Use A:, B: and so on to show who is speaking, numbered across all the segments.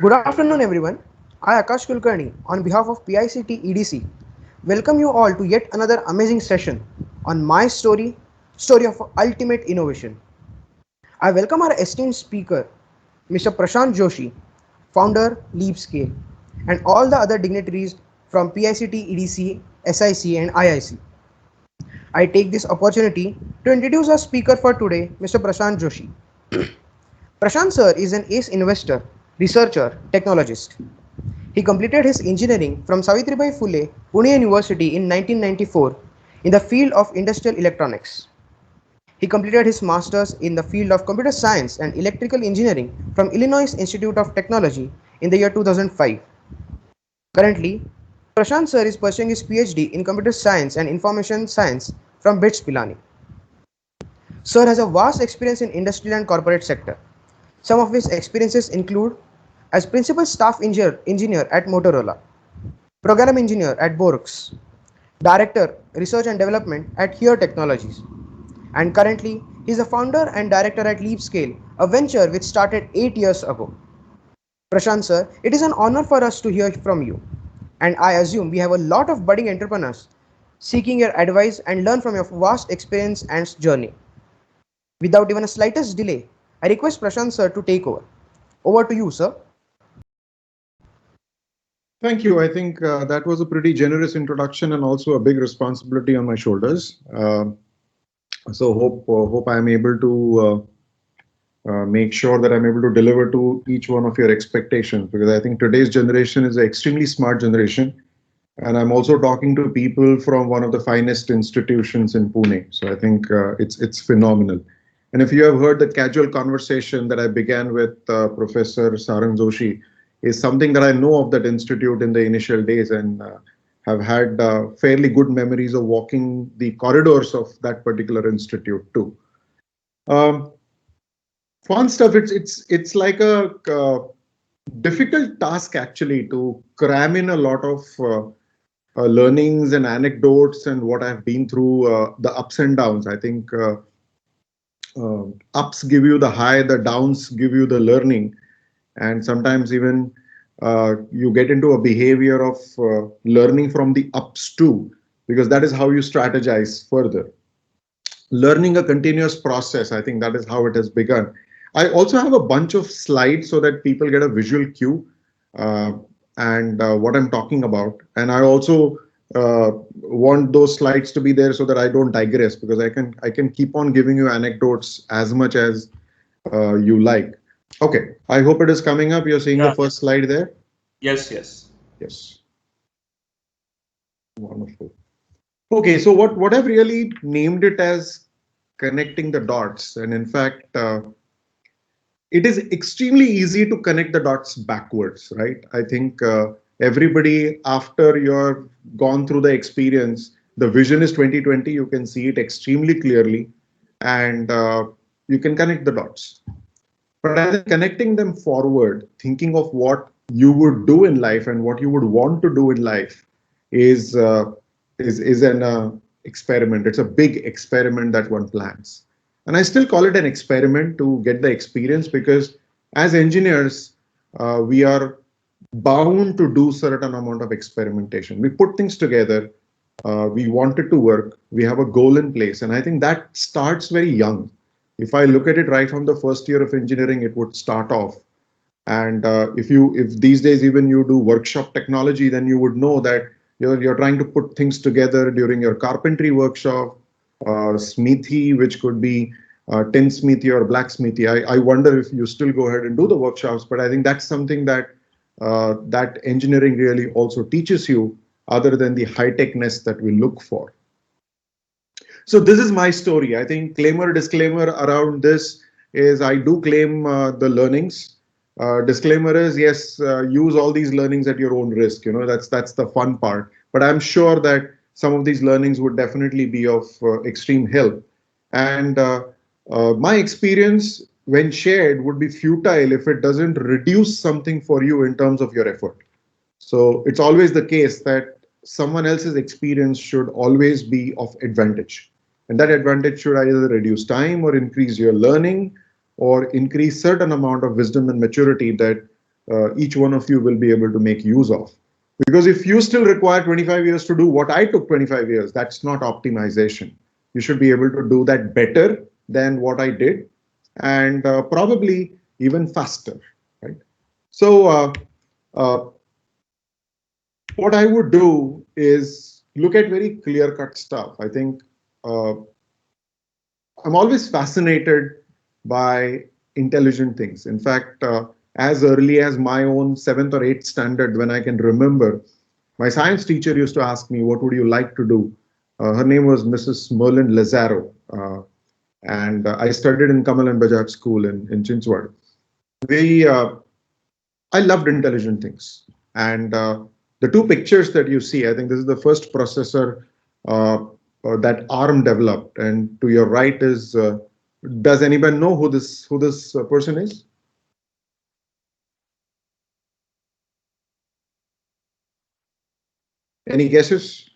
A: Good afternoon, everyone. I, Akash Kulkarni, on behalf of PICT EDC, welcome you all to yet another amazing session on my story of ultimate innovation. I welcome our esteemed speaker, Mr. Prashant Joshi, founder, LeapScale, and all the other dignitaries from PICT EDC, SIC, and IIC. I take this opportunity to introduce our speaker for today, Mr. Prashant Joshi. Prashant sir is an ace investor, researcher, technologist. He completed his engineering from Savitribai Phule, Pune University in 1994 in the field of industrial electronics. He completed his master's in the field of computer science and electrical engineering from Illinois Institute of Technology in the year 2005. Currently, Prashant sir is pursuing his PhD in computer science and information science from BITS Pilani. Sir has a vast experience in industrial and corporate sector. Some of his experiences include as principal staff engineer at Motorola, program engineer at Borux, director research and development at Here Technologies, and currently he is the founder and director at LeapScale, a venture which started 8 years ago. Prashant sir, it is an honor for us to hear from you, and I assume we have a lot of budding entrepreneurs seeking your advice and learn from your vast experience and journey. Without even a slightest delay, I request Prashant sir to take over. Over to you, sir.
B: Thank you. I think that was a pretty generous introduction and also a big responsibility on my shoulders. So hope I am able to make sure that I'm able to deliver to each one of your expectations, because I think today's generation is an extremely smart generation. And I'm also talking to people from one of the finest institutions in Pune. So I think it's phenomenal. And if you have heard the casual conversation that I began with Professor Sarang Joshi, is something that I know of that institute in the initial days, and have had fairly good memories of walking the corridors of that particular institute too. Um, Fun stuff. It's like a difficult task actually to cram in a lot of learnings and anecdotes and what I've been through, the ups and downs. I think ups give you the high, the downs give you the learning, and sometimes even you get into a behavior of learning from the ups too, because that is how you strategize further. Learning a continuous process, I think that is how it has begun. I also have a bunch of slides so that people get a visual cue uh, and what I'm talking about. And I also want those slides to be there so that I don't digress, because I can keep on giving you anecdotes as much as you like. Okay, I hope it is coming up. You're seeing the
C: Yeah.
B: first slide there.
C: Yes, yes.
B: Yes, wonderful. Okay, so what I've really named it as connecting the dots, and in fact, it is extremely easy to connect the dots backwards, right? I think everybody, after you're gone through the experience, the vision is 2020. You can see it extremely clearly, and you can connect the dots. But as in connecting them forward, thinking of what you would do in life and what you would want to do in life is an experiment. It's a big experiment that one plans, and I still call it an experiment to get the experience, because as engineers, we are bound to do certain amount of experimentation. We put things together. We want it to work. We have a goal in place, and I think that starts very young. If I look at it right from the first year of engineering, it would start off. And if these days even you do workshop technology, then you would know that you're trying to put things together during your carpentry workshop, smithy, which could be tinsmithy or blacksmithy. I wonder if you still go ahead and do the workshops, but I think that's something that that engineering really also teaches you, other than the high techness that we look for. So this is my story. I think disclaimer around this is I do claim the learnings. Disclaimer is yes, use all these learnings at your own risk. You know, that's the fun part. But I'm sure that some of these learnings would definitely be of extreme help. And my experience when shared would be futile if it doesn't reduce something for you in terms of your effort. So it's always the case that someone else's experience should always be of advantage. And that advantage should either reduce time or increase your learning or increase certain amount of wisdom and maturity that each one of you will be able to make use of. Because if you still require 25 years to do what I took 25 years, that's not optimization. You should be able to do that better than what I did, and probably even faster, right? So uh, what I would do is look at very clear-cut stuff. I think uh, I'm always fascinated by intelligent things. In fact, as early as my own seventh or eighth standard, when I can remember, my science teacher used to ask me, "What would you like to do?" Her name was Mrs. Merlin Lazaro, and I studied in Kamal and Bajaj School in Chinchwad. We, I loved intelligent things, and the two pictures that you see, I think this is the first processor that ARM developed, and to your right is. Does anybody know who this person is? Any guesses?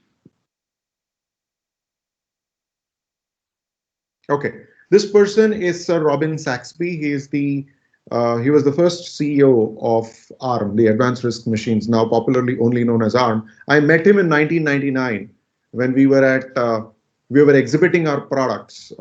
B: Okay, this person is Sir Robin Saxby. He was the first CEO of ARM, the Advanced Risk Machines, now popularly only known as ARM. I met him in 1999 when we were exhibiting our products.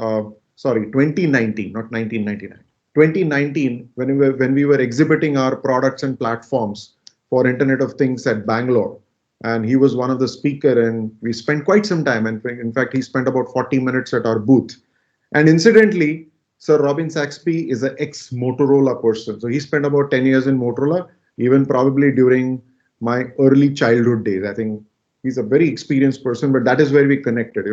B: Sorry, 2019, not 1999. 2019, when we were exhibiting our products and platforms for Internet of Things at Bangalore, and he was one of the speaker, and we spent quite some time. And in fact, he spent about 40 minutes at our booth. And incidentally, Sir Robin Saxby is an ex-Motorola person. So he spent about 10 years in Motorola, even probably during my early childhood days. I think he's a very experienced person, but that is where we connected.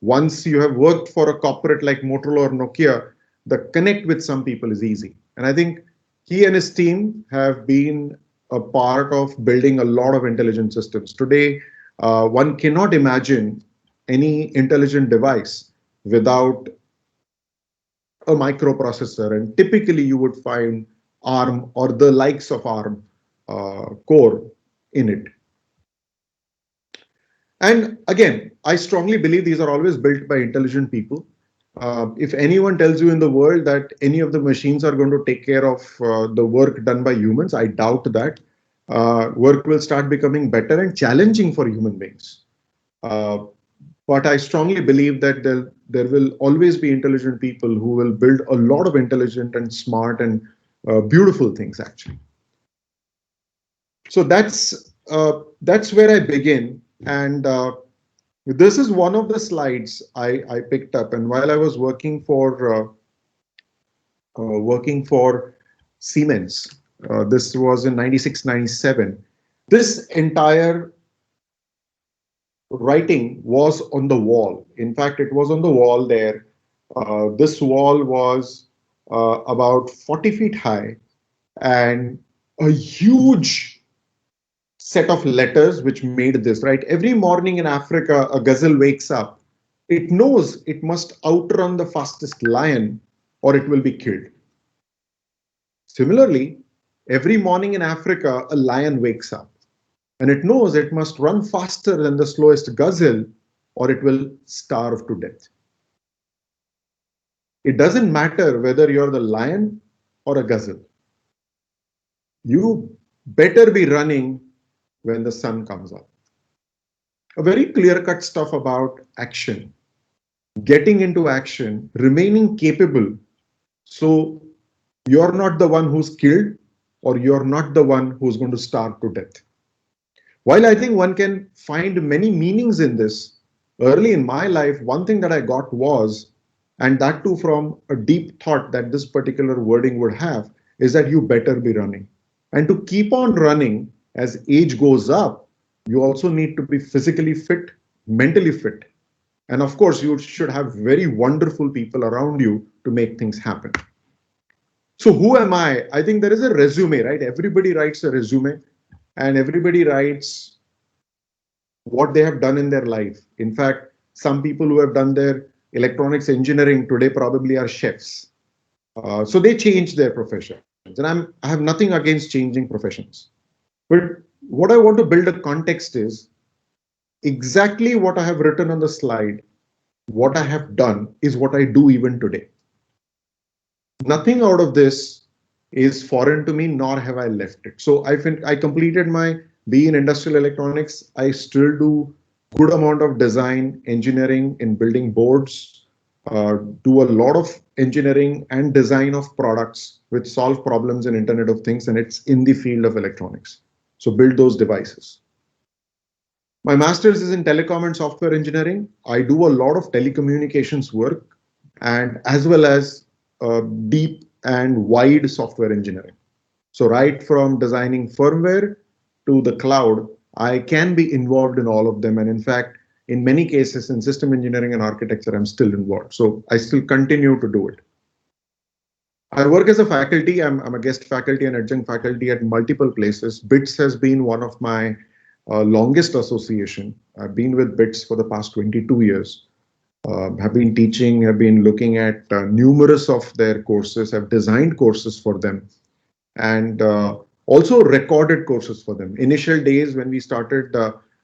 B: Once you have worked for a corporate like Motorola or Nokia, the connect with some people is easy. And I think he and his team have been a part of building a lot of intelligent systems. Today, one cannot imagine any intelligent device without a microprocessor, and typically you would find ARM or the likes of ARM core in it. And again, I strongly believe these are always built by intelligent people. If anyone tells you in the world that any of the machines are going to take care of the work done by humans, I doubt that. Work will start becoming better and challenging for human beings. Uh, but I strongly believe that there will always be intelligent people who will build a lot of intelligent and smart and beautiful things, actually. So that's where I begin. And this is one of the slides I picked up. And while I was working for Siemens, this was in 96, 97. This entire writing was on the wall. In fact, it was on the wall there. This wall was about 40 feet high, and a huge set of letters which made this, right? Every morning in Africa, a gazelle wakes up. It knows it must outrun the fastest lion or it will be killed. Similarly, every morning in Africa, a lion wakes up and it knows it must run faster than the slowest gazelle or it will starve to death. It doesn't matter whether you're the lion or a gazelle. You better be running when the sun comes up. A very clear-cut stuff about action, getting into action, remaining capable. So you're not the one who's killed or you're not the one who's going to starve to death. While I think one can find many meanings in this, early in my life, one thing that I got was, and that too from a deep thought that this particular wording would have, is that you better be running. And to keep on running as age goes up, you also need to be physically fit, mentally fit. And of course, you should have very wonderful people around you to make things happen. So who am I? I think there is a resume, right? Everybody writes a resume and everybody writes what they have done in their life. In fact, some people who have done their electronics engineering today probably are chefs. So they change their professions. And I have nothing against changing professions. But what I want to build a context is exactly what I have written on the slide. What I have done is what I do even today. Nothing out of this is foreign to me, nor have I left it. So I completed my BE in industrial electronics. I still do good amount of design, engineering in building boards, do a lot of engineering and design of products which solve problems in Internet of Things, and it's in the field of electronics. So build those devices. My master's is in telecom and software engineering. I do a lot of telecommunications work and as well as deep and wide software engineering. So right from designing firmware to the cloud, I can be involved in all of them. And in fact, in many cases in system engineering and architecture, I'm still involved. So I still continue to do it. I work as a faculty. I'm a guest faculty and adjunct faculty at multiple places. BITS has been one of my longest association. I've been with BITS for the past 22 years. Have been teaching, have been looking at numerous of their courses, have designed courses for them, and also recorded courses for them. Initial days when we started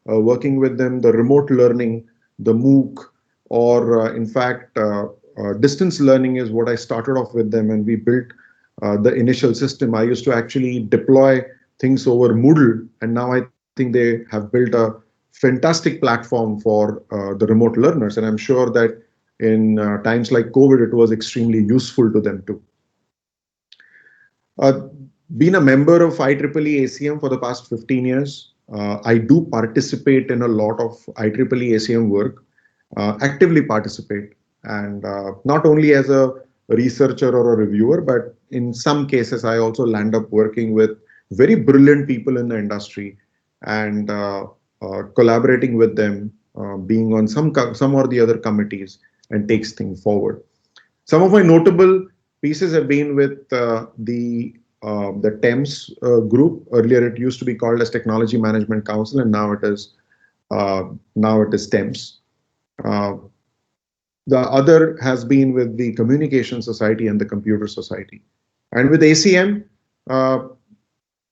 B: working with them, the remote learning, the MOOC, or in fact, distance learning is what I started off with them, and we built the initial system. I used to actually deploy things over Moodle, and now I think they have built a fantastic platform for the remote learners, and I'm sure that in times like COVID, it was extremely useful to them too. Uh, been a member of IEEE ACM for the past 15 years. I do participate in a lot of IEEE ACM work, actively participate, and not only as a researcher or a reviewer, but in some cases, I also land up working with very brilliant people in the industry and collaborating with them, being on some or the other committees and takes things forward. Some of my notable pieces have been with the TEMS group. Earlier, it used to be called as Technology Management Council, and uh, now it is TEMS. Uh, the other has been with the Communication Society and the Computer Society. And with ACM, uh,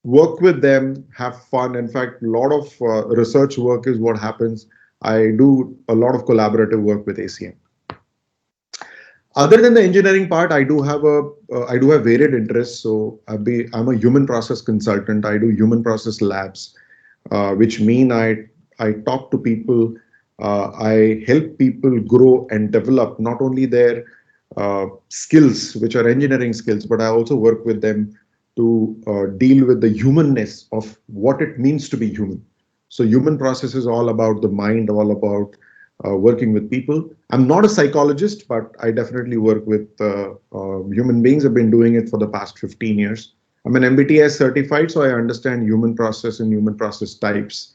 B: work with them, have fun. In fact, a lot of research work is what happens. I do a lot of collaborative work with ACM. Other than the engineering part, I do have varied interests. So I'm a human process consultant. I do human process labs, which mean I talk to people. I help people grow and develop not only their skills, which are engineering skills, but I also work with them to deal with the humanness of what it means to be human. So human process is all about the mind, all about working with people. I'm not a psychologist, but I definitely work with human beings. I've been doing it for the past 15 years. I'm an MBTI certified, so I understand human process and human process types.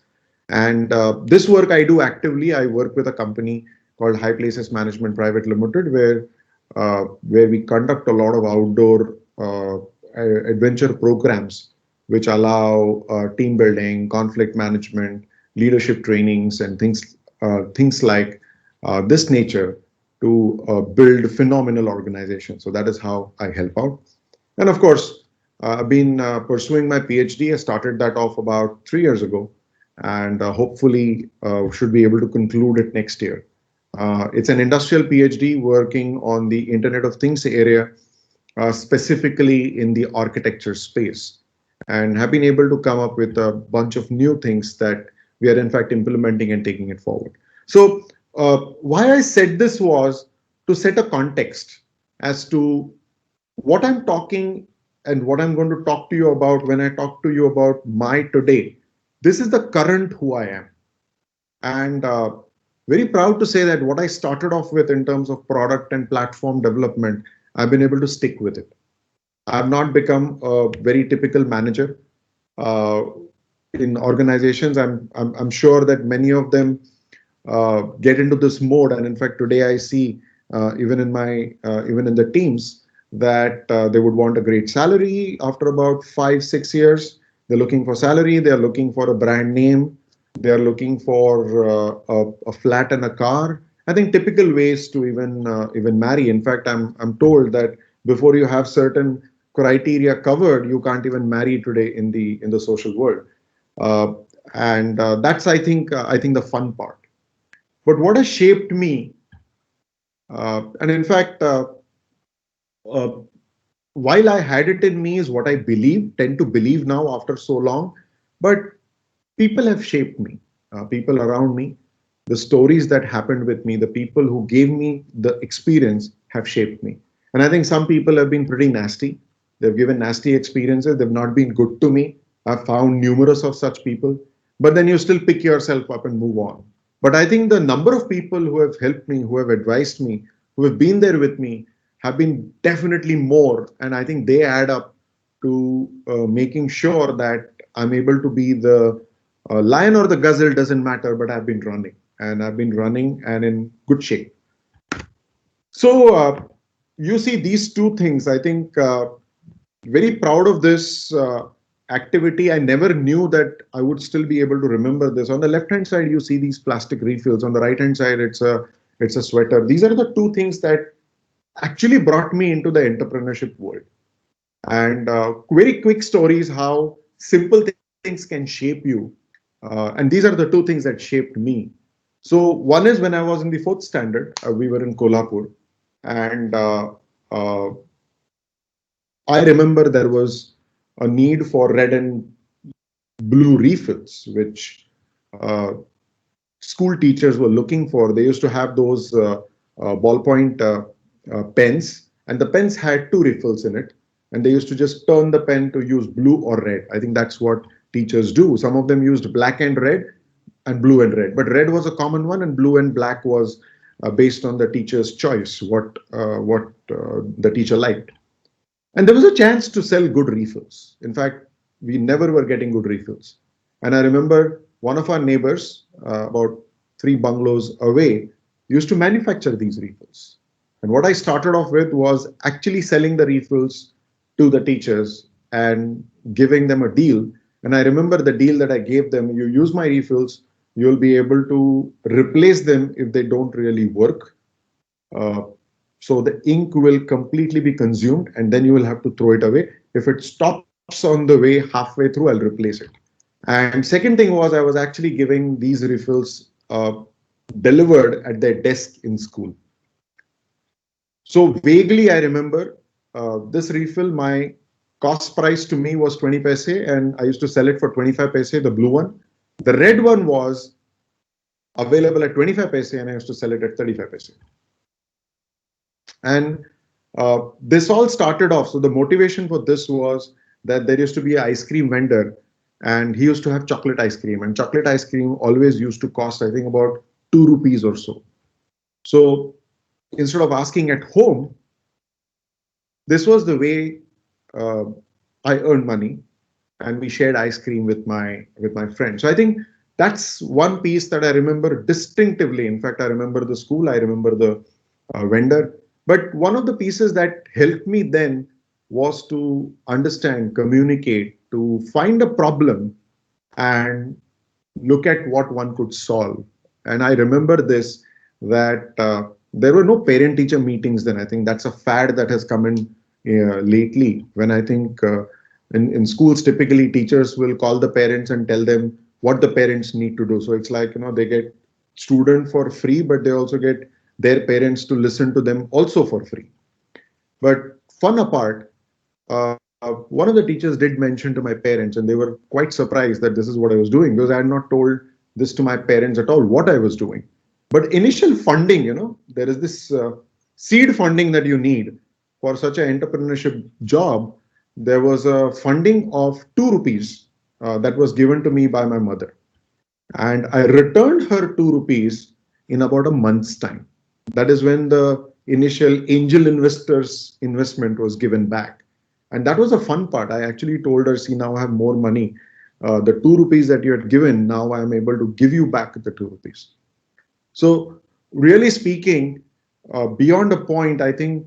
B: And this work I do actively. I work with a company called High Places Management Private Limited, where we conduct a lot of outdoor adventure programs, which allow team building, conflict management, leadership trainings, and things like this nature to build phenomenal organizations. So that is how I help out. And of course, I've been pursuing my PhD. I started that off about 3 years ago, and hopefully should be able to conclude it next year. It's an industrial PhD working on the Internet of Things area, specifically in the architecture space, and have been able to come up with a bunch of new things that we are in fact implementing and taking it forward. So why I said this was to set a context as to what I'm talking and what I'm going to talk to you about when I talk to you about my today. This is the current who I am. And very proud to say that what I started off with in terms of product and platform development, I've been able to stick with it. I've not become a very typical manager uh, in organizations. I'm sure that many of them get into this mode, and in fact, today I see even in the teams that they would want a great salary after about 5 6 years. They're looking for salary. They're looking for a brand name. They're looking for a flat and a car. I think typical ways to even marry. In fact, I'm told that before you have certain criteria covered, you can't even marry today in the social world. Uh, and that's I think the fun part. But what has shaped me, and in fact, uh, while I had it in me, is what I tend to believe now after so long. But people have shaped me, people around me, the stories that happened with me, the people who gave me the experience have shaped me. And I think some people have been pretty nasty. They've given nasty experiences. They've not been good to me. I've found numerous of such people. But then you still pick yourself up and move on. But I think the number of people who have helped me, who have advised me, who have been there with me, have been definitely more. And I think they add up to making sure that I'm able to be the lion or the gazelle, doesn't matter, but I've been running, and I've been running and in good shape. So you see these two things. I think very proud of this activity. I never knew that I would still be able to remember this. On the left hand side, you see these plastic refills. On the right hand side, it's a sweater. These are the two things that actually brought me into the entrepreneurship world. And very quick stories how simple things can shape you. And these are the two things that shaped me. So one is when I was in the fourth standard, we were in Kolhapur, and uh, I remember there was a need for red and blue refills, which uh, school teachers were looking for. They used to have those ballpoint pens, and the pens had two refills in it, and they used to just turn the pen to use blue or red. I think that's what teachers do. Some of them used black and red, and blue and red, but red was a common one, and blue and black was based on the teacher's choice, what the teacher liked. And there was a chance to sell good refills. In fact, we never were getting good refills. And I remember one of our neighbors, about three bungalows away, used to manufacture these refills. And what I started off with was actually selling the refills to the teachers and giving them a deal. And I remember the deal that I gave them: you use my refills, you'll be able to replace them if they don't really work. Uh, so the ink will completely be consumed, and then you will have to throw it away. If it stops on the way halfway through, I'll replace it. And second thing was, I was actually giving these refills delivered at their desk in school. So vaguely, I remember this refill. My cost price to me was 20 paise, and I used to sell it for 25 paise, the blue one. The red one was available at 25 paise, and I used to sell it at 35 paise. And this all started off. So the motivation for this was that there used to be an ice cream vendor, and he used to have chocolate ice cream. And chocolate ice cream always used to cost, I think, about 2 rupees or so. So instead of asking at home, this was the way uh, I earned money, and we shared ice cream with my friends. So I think that's one piece that I remember distinctively. In fact, I remember the school, I remember the vendor. But one of the pieces that helped me then was to understand, communicate, to find a problem and look at what one could solve. And I remember this, that there were no parent teacher meetings then. I think that's a fad that has come in lately, when I think in schools, typically teachers will call the parents and tell them what the parents need to do. So it's like, they get student for free, but they also get their parents to listen to them also for free. But fun apart, one of the teachers did mention to my parents, and they were quite surprised that this is what I was doing, because I had not told this to my parents at all, what I was doing. But initial funding, there is this seed funding that you need for such an entrepreneurship job. There was a funding of 2 rupees that was given to me by my mother. And I returned her 2 rupees in about a month's time. That is when the initial angel investors investment was given back. And that was a fun part. I actually told her, see, now I have more money. The 2 rupees that you had given, now I am able to give you back the 2 rupees. So, really speaking, beyond a point, I think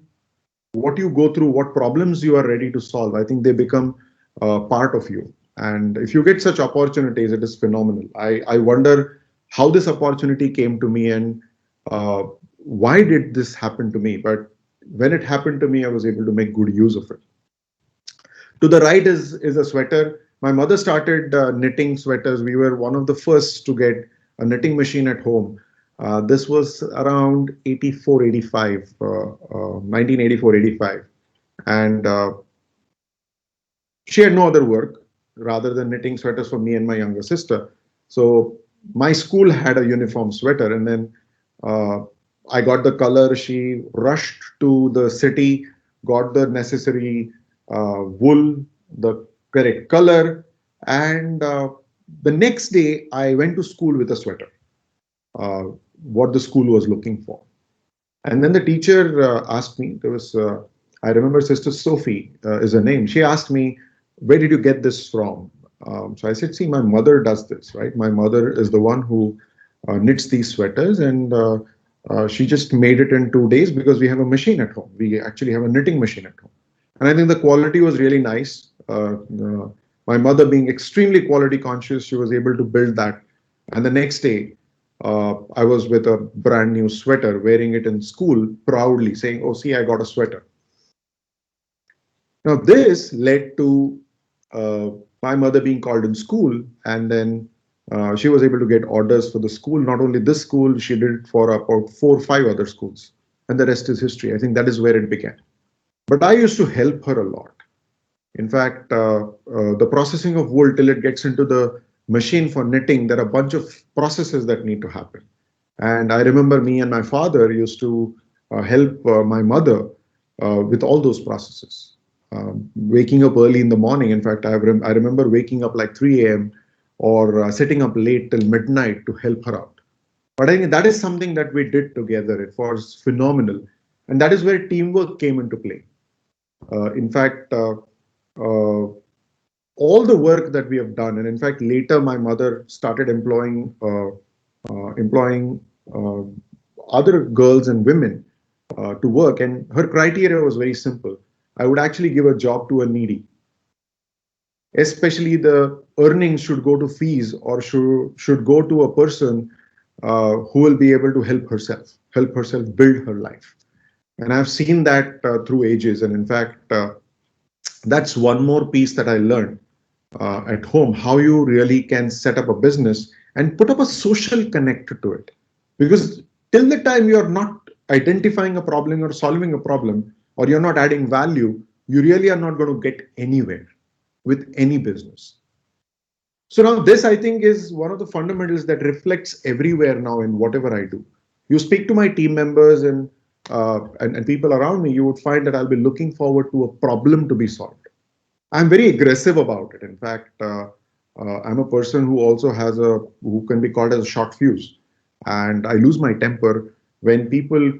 B: what you go through, what problems you are ready to solve, I think they become part of you. And if you get such opportunities, it is phenomenal. I wonder how this opportunity came to me, and uh, why did this happen to me. But when it happened to me, I was able to make good use of it. To the right is a sweater. My mother started knitting sweaters. We were one of the first to get a knitting machine at home. This was around 84, 85, 1984, 85. And She had no other work rather than knitting sweaters for me and my younger sister. So my school had a uniform sweater, and then uh, I got the color. She rushed to the city, got the necessary wool, the correct color, and the next day I went to school with a sweater, uh, what the school was looking for. And then the teacher asked me, I remember Sister Sophie is her name. She asked me, where did you get this from? So I said, see, my mother does this, right? My mother is the one who knits these sweaters, and she just made it in 2 days because we have a machine at home. We actually have a knitting machine at home. And I think the quality was really nice. My mother, being extremely quality conscious, she was able to build that. And the next day, I was with a brand new sweater, wearing it in school proudly, saying, "Oh, see, I got a sweater." Now, this led to uh, my mother being called in school, and then she was able to get orders for the school. Not only this school, she did it for about 4 or 5 other schools. And the rest is history. I think that is where it began. But I used to help her a lot. In fact, the processing of wool till it gets into the machine for knitting, there are a bunch of processes that need to happen. And I remember me and my father used to help my mother with all those processes. Waking up early in the morning. In fact, I remember waking up like 3 a.m. or sitting up late till midnight to help her out. But I think that is something that we did together. It was phenomenal. And that is where teamwork came into play. In fact, uh, all the work that we have done, and in fact, later my mother started employing uh, other girls and women to work, and her criteria was very simple. I would actually give a job to a needy, especially the earnings should go to fees or should go to a person who will be able to help herself build her life. And I've seen that through ages. And in fact, that's one more piece that I learned at home, how you really can set up a business and put up a social connect to it. Because till the time you're not identifying a problem or solving a problem, or you're not adding value, you really are not going to get anywhere with any business. So now this, I think, is one of the fundamentals that reflects everywhere now in whatever I do. You speak to my team members and people around me, you would find that I'll be looking forward to a problem to be solved. I'm very aggressive about it. In fact, I'm a person who also has who can be called as a short fuse. And I lose my temper when people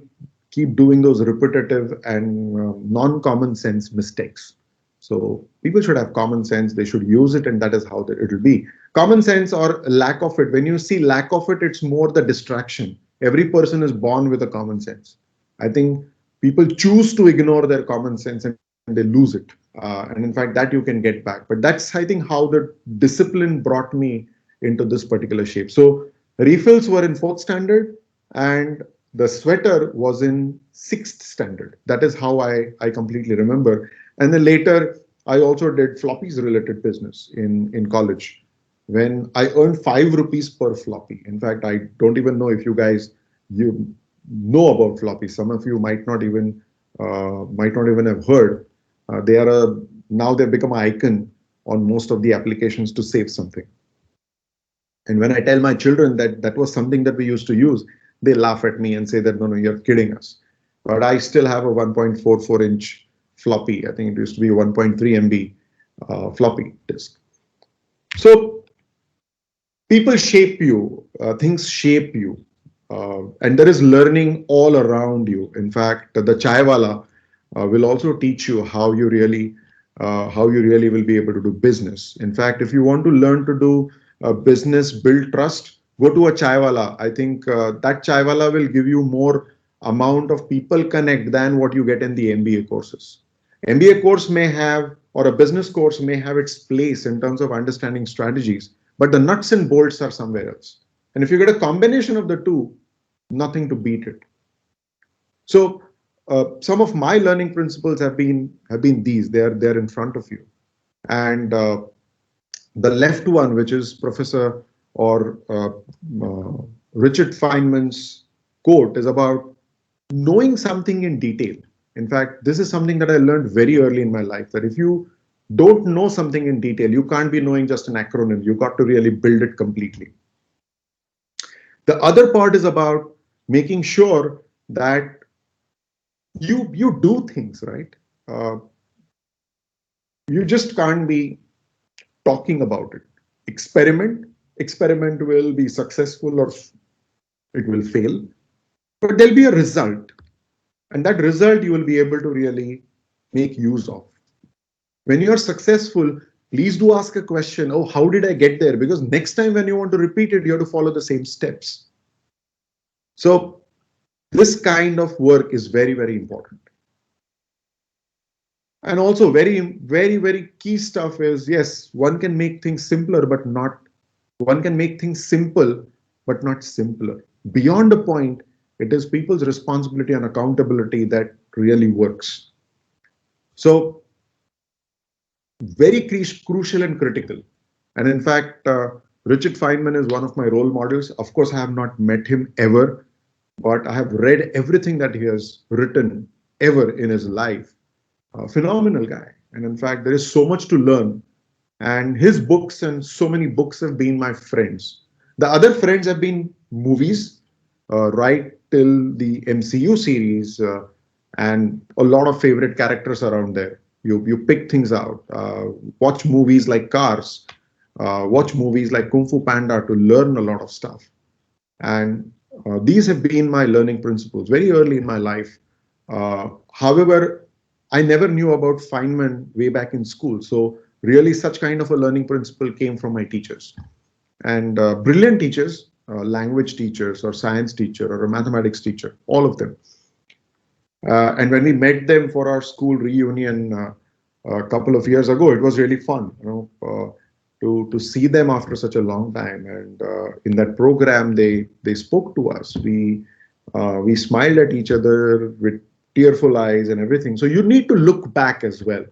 B: keep doing those repetitive and non-common sense mistakes. So people should have common sense. They should use it, and that is how it'll be. Common sense or lack of it. When you see lack of it, it's more the distraction. Every person is born with a common sense. I think people choose to ignore their common sense and they lose it. And in fact, that you can get back. But that's, I think, how the discipline brought me into this particular shape. So refills were in fourth standard, and the sweater was in sixth standard. That is how I completely remember. And then later, I also did floppies related business in college when I earned 5 rupees per floppy. In fact, I don't even know if you know about floppies. Some of you might not even have heard. They are now they've become an icon on most of the applications to save something. And when I tell my children that that was something that we used to use, they laugh at me and say that no, no, you're kidding us. But I still have a 1.44-inch floppy. I think it used to be 1.3 MB floppy disk. So people shape you, things shape you, and there is learning all around you. In fact, the chaiwala will also teach you how you really will be able to do business. In fact, if you want to learn to do business, build trust, go to a chaiwala. I think that chaiwala will give you more amount of people connect than what you get in the MBA courses. MBA course may have, or a business course may have its place in terms of understanding strategies, but the nuts and bolts are somewhere else. And if you get a combination of the two, nothing to beat it. So some of my learning principles have been these. They're in front of you, and the left one, which is Professor or Richard Feynman's quote, is about knowing something in detail. In fact, this is something that I learned very early in my life, that if you Don't know something in detail. You can't be knowing just an acronym. You got to really build it completely. The other part is about making sure that you do things right. Uh, you just can't be talking about it. Experiment. Experiment will be successful or it will fail, but there'll be a result, and that result you will be able to really make use of. When you are successful, please do ask a question. Oh, how did I get there? Because next time when you want to repeat it, you have to follow the same steps. So this kind of work is very, very important. And also very key stuff is, yes, one can make things simpler, but not, one can make things simple, but not simpler. Beyond a point, it is people's responsibility and accountability that really works. So very crucial and critical. And in fact, Richard Feynman is one of my role models. Of course, I have not met him ever, but I have read everything that he has written ever in his life. A phenomenal guy. And in fact, there is so much to learn. And his books and so many books have been my friends. The other friends have been movies, right till the MCU series, and a lot of favorite characters around there. You pick things out. Watch movies like Cars. Watch movies like Kung Fu Panda to learn a lot of stuff. And these have been my learning principles very early in my life. However, I never knew about Feynman way back in school. So really such kind of a learning principle came from my teachers. And brilliant teachers, language teachers or science teacher or a mathematics teacher, all of them. And when we met them for our school reunion a couple of years ago, it was really fun, to see them after such a long time. And in that program, they spoke to us. We smiled at each other with tearful eyes and everything. So you need to look back as well.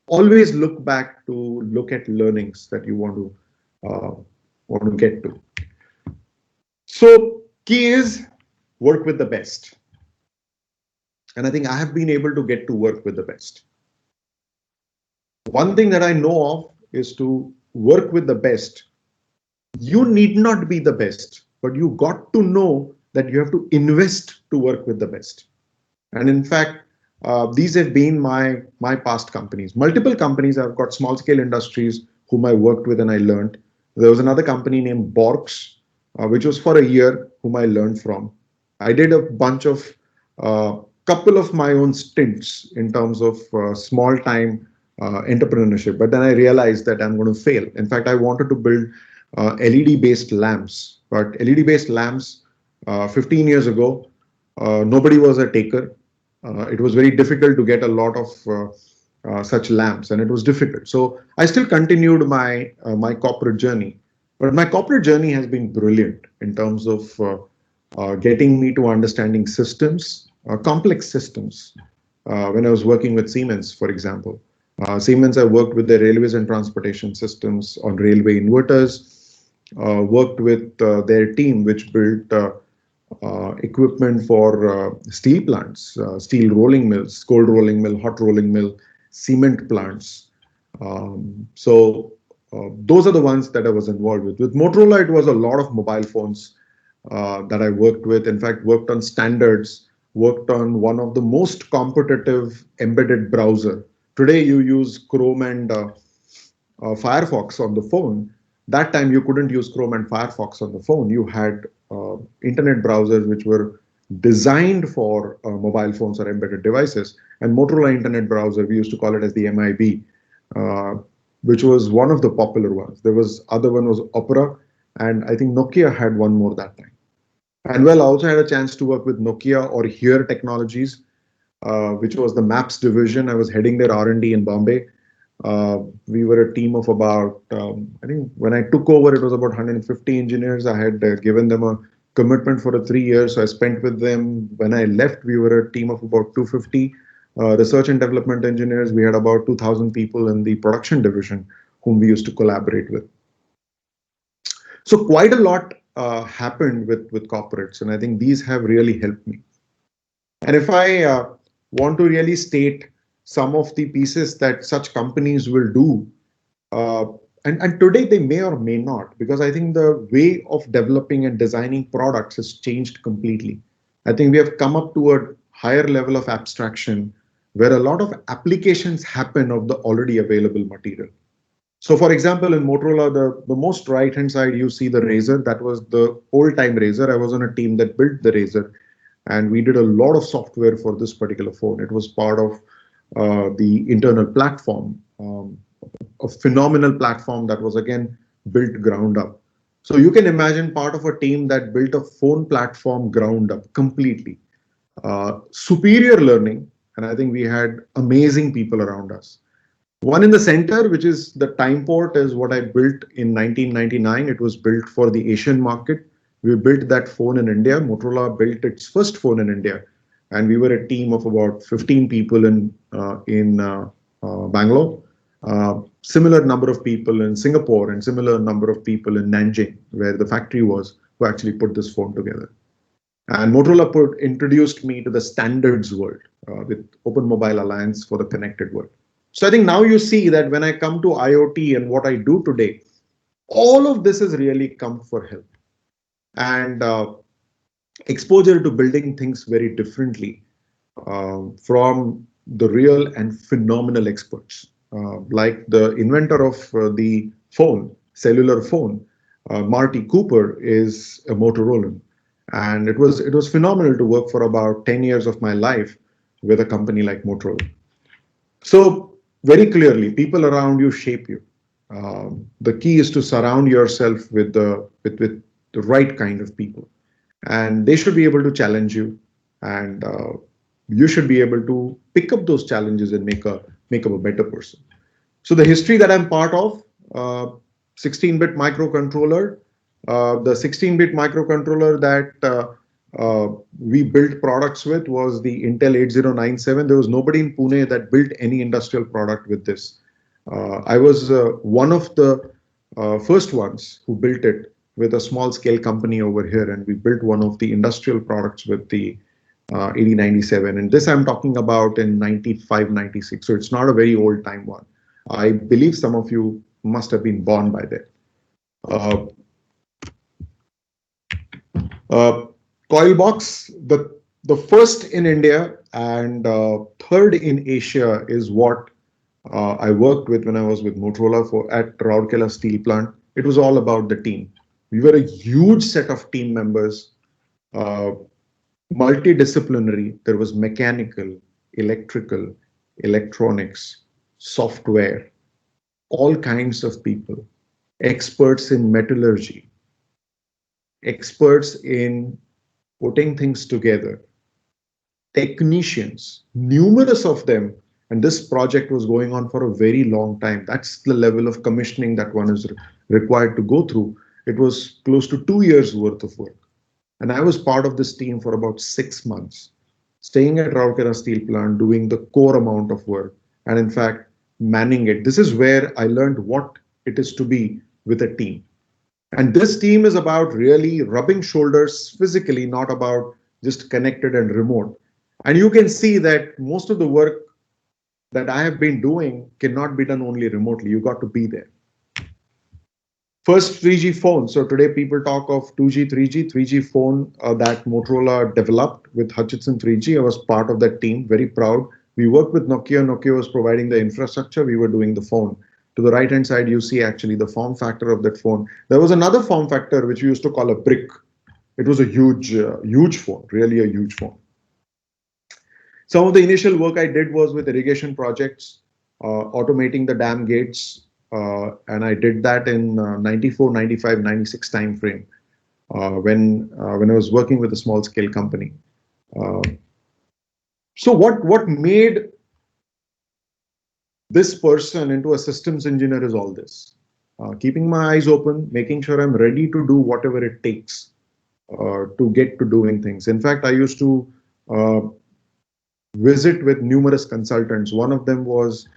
B: Always look back to look at learnings that you want to get to. So key is work with the best. And I think I have been able to get to work with the best. One thing that I know of is to work with the best. You need not be the best, but you got to know that you have to invest to work with the best. And in fact, these have been my past companies. Multiple companies. I've got small scale industries whom I worked with and I learned. There was another company named Borks, which was for a year, whom I learned from. I did a bunch of couple of my own stints in terms of small time entrepreneurship, but then I realized that I'm going to fail. In fact, I wanted to build LED based lamps, but LED based lamps 15 years ago, nobody was a taker. It was very difficult to get a lot of such lamps, and it was difficult. So I still continued my corporate journey, but my corporate journey has been brilliant in terms of getting me to understanding systems, complex systems. When I was working with Siemens, for example, Siemens, I worked with the railways and transportation systems on railway inverters. Worked with their team, which built equipment for steel plants, steel rolling mills, cold rolling mill, hot rolling mill, cement plants. So those are the ones that I was involved with. With Motorola, it was a lot of mobile phones that I worked with. In fact, worked on standards, worked on one of the most competitive embedded browser. Today, you use Chrome and Firefox on the phone. That time, you couldn't use Chrome and Firefox on the phone. You had internet browsers which were designed for mobile phones or embedded devices. And Motorola Internet Browser, we used to call it as the MIB, uh, which was one of the popular ones. There was other one was Opera, and I think Nokia had one more that time. And well, I also had a chance to work with Nokia or Here Technologies, which was the Maps division. I was heading their R&D in Bombay. We were a team of about, I think when I took over, it was about 150 engineers. I had given them a commitment for 3 years. So I spent with them. When I left, we were a team of about 250 research and development engineers. We had about 2,000 people in the production division whom we used to collaborate with. So quite a lot happened with corporates, and I think these have really helped me. And if I want to really state some of the pieces that such companies will do. Uh, and today they may or may not, because I think the way of developing and designing products has changed completely. I think we have come up to a higher level of abstraction where a lot of applications happen of the already available material. So for example, in Motorola, the most right hand side, you see the Razr. That was the old time Razr. I was on a team that built the Razr, and we did a lot of software for this particular phone. It was part of the internal platform, a phenomenal platform that was again built ground up. So you can imagine part of a team that built a phone platform ground up completely. Superior learning, and I think we had amazing people around us. One in the center, which is the time port, is what I built in 1999. It was built for the Asian market. We built that phone in India. Motorola built its first phone in India, and we were a team of about 15 people in Bangalore. Similar number of people in Singapore, and similar number of people in Nanjing, where the factory was, who actually put this phone together. And Motorola introduced me to the standards world with Open Mobile Alliance for the connected world. So I think now you see that when I come to IoT and what I do today, all of this has really come for help. And exposure to building things very differently from the real and phenomenal experts, like the inventor of the phone, cellular phone, Marty Cooper, is a Motorolan, and it was phenomenal to work for about 10 years of my life with a company like Motorola. So very clearly, people around you shape you. The key is to surround yourself with the right kind of people, and they should be able to challenge you, and you should be able to pick up those challenges and make up a better person. So the history that I'm part of, 16-bit microcontroller, the 16-bit microcontroller that we built products with was the Intel 8097. There was nobody in Pune that built any industrial product with this. I was one of the first ones who built it with a small scale company over here, and we built one of the industrial products with the 8097. And this I'm talking about in 95, 96. So it's not a very old time one. I believe some of you must have been born by then. Uh, uh, Coilbox, the first in India and third in Asia, is what I worked with when I was with Motorola at Rourkela Steel Plant. It was all about the team. We were a huge set of team members, uh, multidisciplinary. There was mechanical, electrical, electronics, software, all kinds of people, experts in metallurgy, experts in putting things together, technicians, numerous of them. And this project was going on for a very long time. That's the level of commissioning that one is required to go through. It was close to 2 years worth of work. And I was part of this team for about 6 months, staying at Rourkela Steel Plant, doing the core amount of work, and in fact, manning it. This is where I learned what it is to be with a team. And this team is about really rubbing shoulders physically, not about just connected and remote. And you can see that most of the work that I have been doing cannot be done only remotely. You got to be there. First 3G phone. So today people talk of 2G, 3G, 3G phone that Motorola developed with Hutchinson 3G. I was part of that team, very proud. We worked with Nokia. Nokia was providing the infrastructure. We were doing the phone. To the right hand side, you see actually the form factor of that phone. There was another form factor which we used to call a brick. It was a huge phone, really a huge phone. Some of the initial work I did was with irrigation projects, automating the dam gates, and I did that in 94, 95, 96 time frame when I was working with a small scale company. So what made this person into a systems engineer is all this. Keeping my eyes open, making sure I'm ready to do whatever it takes to get to doing things. In fact, I used to visit with numerous consultants. One of them was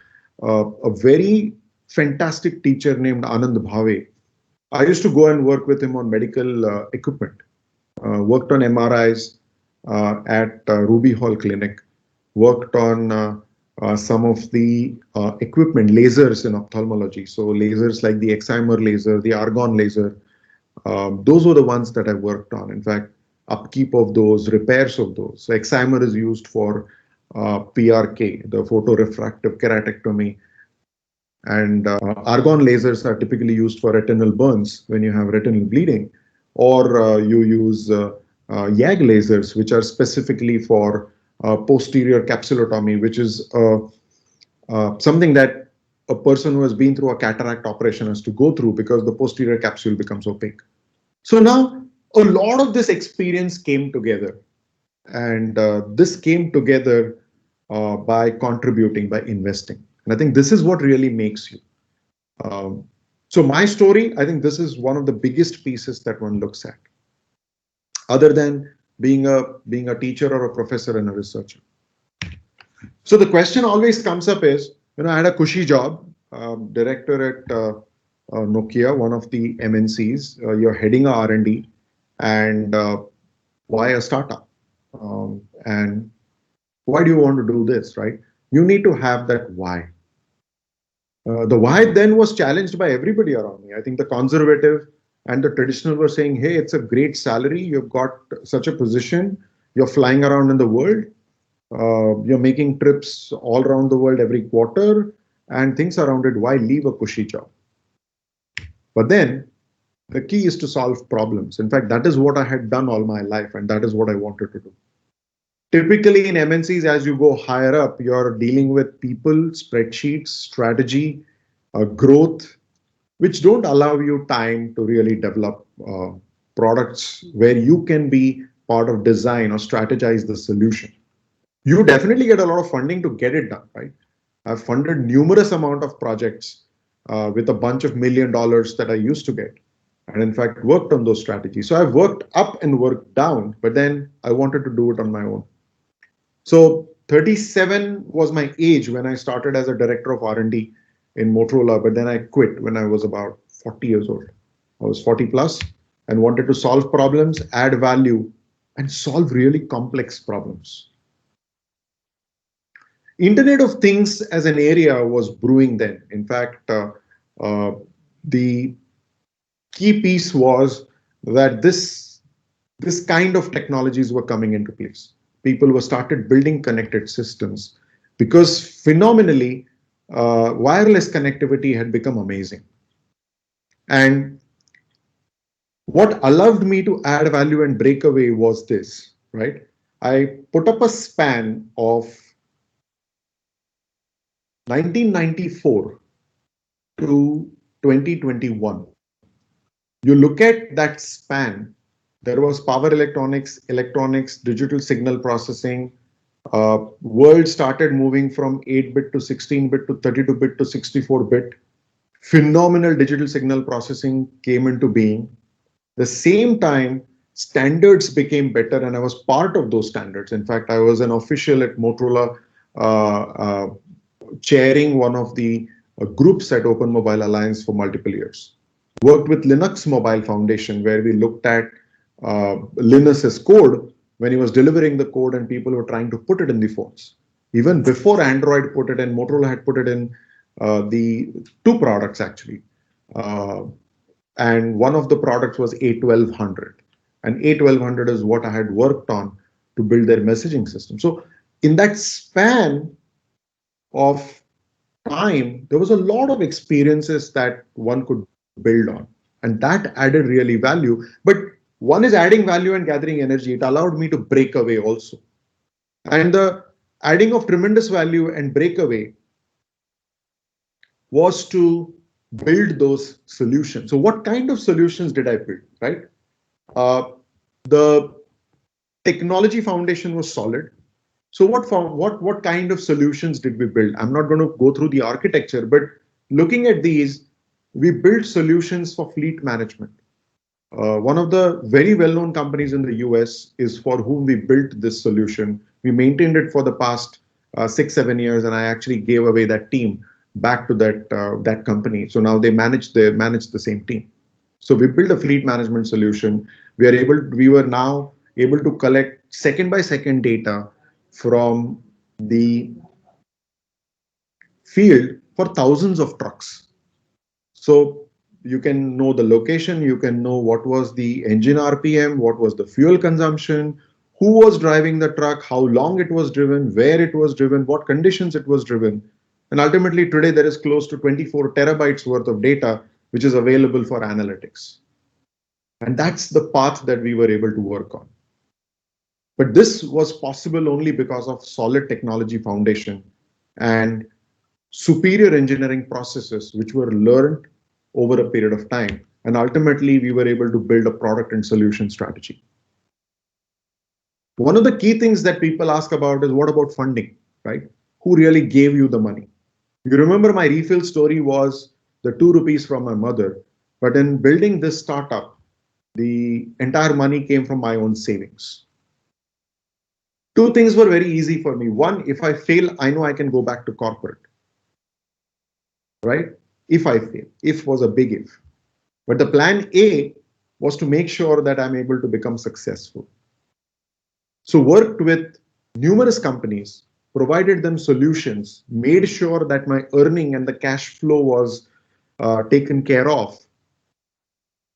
B: a very fantastic teacher named Anand Bhave. I used to go and work with him on medical equipment. Worked on MRIs at Ruby Hall Clinic. Worked on some of the equipment, lasers in ophthalmology. So lasers like the excimer laser, the argon laser, those were the ones that I worked on. In fact, upkeep of those, repairs of those. So excimer is used for PRK, the photorefractive keratectomy, and argon lasers are typically used for retinal burns when you have retinal bleeding, or you use YAG lasers, which are specifically for posterior capsulotomy, which is something that a person who has been through a cataract operation has to go through because the posterior capsule becomes opaque. So now a lot of this experience came together, and this came together by contributing, by investing. And I think this is what really makes you. Um, so my story, I think this is one of the biggest pieces that one looks at, other than being a teacher or a professor and a researcher. So the question always comes up is, I had a cushy job, director at Nokia, one of the MNCs. You're heading a R&D, and why a startup? And why do you want to do this, right? You need to have that why. The why then was challenged by everybody around me. I think the conservative and the traditional were saying, hey, it's a great salary. You've got such a position. You're flying around in the world. You're making trips all around the world every quarter and things around it. Why leave a cushy job? But then the key is to solve problems. In fact, that is what I had done all my life, and that is what I wanted to do. Typically in MNCs, as you go higher up, you're dealing with people, spreadsheets, strategy, growth, which don't allow you time to really develop products where you can be part of design or strategize the solution. You definitely get a lot of funding to get it done, right? I've funded numerous amount of projects with a bunch of $1 million that I used to get, and in fact worked on those strategies. So I've worked up and worked down, but then I wanted to do it on my own. So 37 was my age when I started as a director of R&D in Motorola, but then I quit when I was about 40 years old. I was 40 plus and wanted to solve problems, add value, and solve really complex problems. Internet of Things as an area was brewing then. In fact, the key piece was that this kind of technologies were coming into place. People were started building connected systems because phenomenally, wireless connectivity had become amazing. And what allowed me to add value and break away was this, right? I put up a span of 1994 to 2021. You look at that span, there was power electronics, digital signal processing. World started moving from 8-bit to 16-bit to 32-bit to 64-bit. Phenomenal digital signal processing came into being. The same time, standards became better, and I was part of those standards. In fact, I was an official at Motorola, chairing one of the groups at Open Mobile Alliance for multiple years. Worked with Linux Mobile Foundation, where we looked at Linus's code when he was delivering the code and people were trying to put it in the phones. Even before Android put it in, Motorola had put it in the two products actually. And one of the products was A1200. And A1200 is what I had worked on to build their messaging system. So in that span of time, there was a lot of experiences that one could build on, and that added really value. But one is adding value and gathering energy. It allowed me to break away also. And the adding of tremendous value and breakaway was to build those solutions. So what kind of solutions did I build, right? The technology foundation was solid. So what kind of solutions did we build? I'm not going to go through the architecture, but looking at these, we built solutions for fleet management. One of the very well-known companies in the US is for whom we built this solution. We maintained it for the past 6-7 years, and I actually gave away that team back to that company. So now they manage the same team. So we built a fleet management solution. We were now able to collect second by second data from the field for thousands of trucks. So you can know the location, you can know what was the engine RPM, what was the fuel consumption, who was driving the truck, how long it was driven, where it was driven, what conditions it was driven. And ultimately, today there is close to 24 terabytes worth of data which is available for analytics. And that's the path that we were able to work on. But this was possible only because of solid technology foundation and superior engineering processes which were learned over a period of time. And ultimately, we were able to build a product and solution strategy. One of the key things that people ask about is what about funding, right? Who really gave you the money? You remember my refill story was the 2 rupees from my mother, but in building this startup, the entire money came from my own savings. Two things were very easy for me. One, if I fail, I know I can go back to corporate, right? If I fail, if was a big if. But the plan A was to make sure that I'm able to become successful. So worked with numerous companies, provided them solutions, made sure that my earning and the cash flow was taken care of.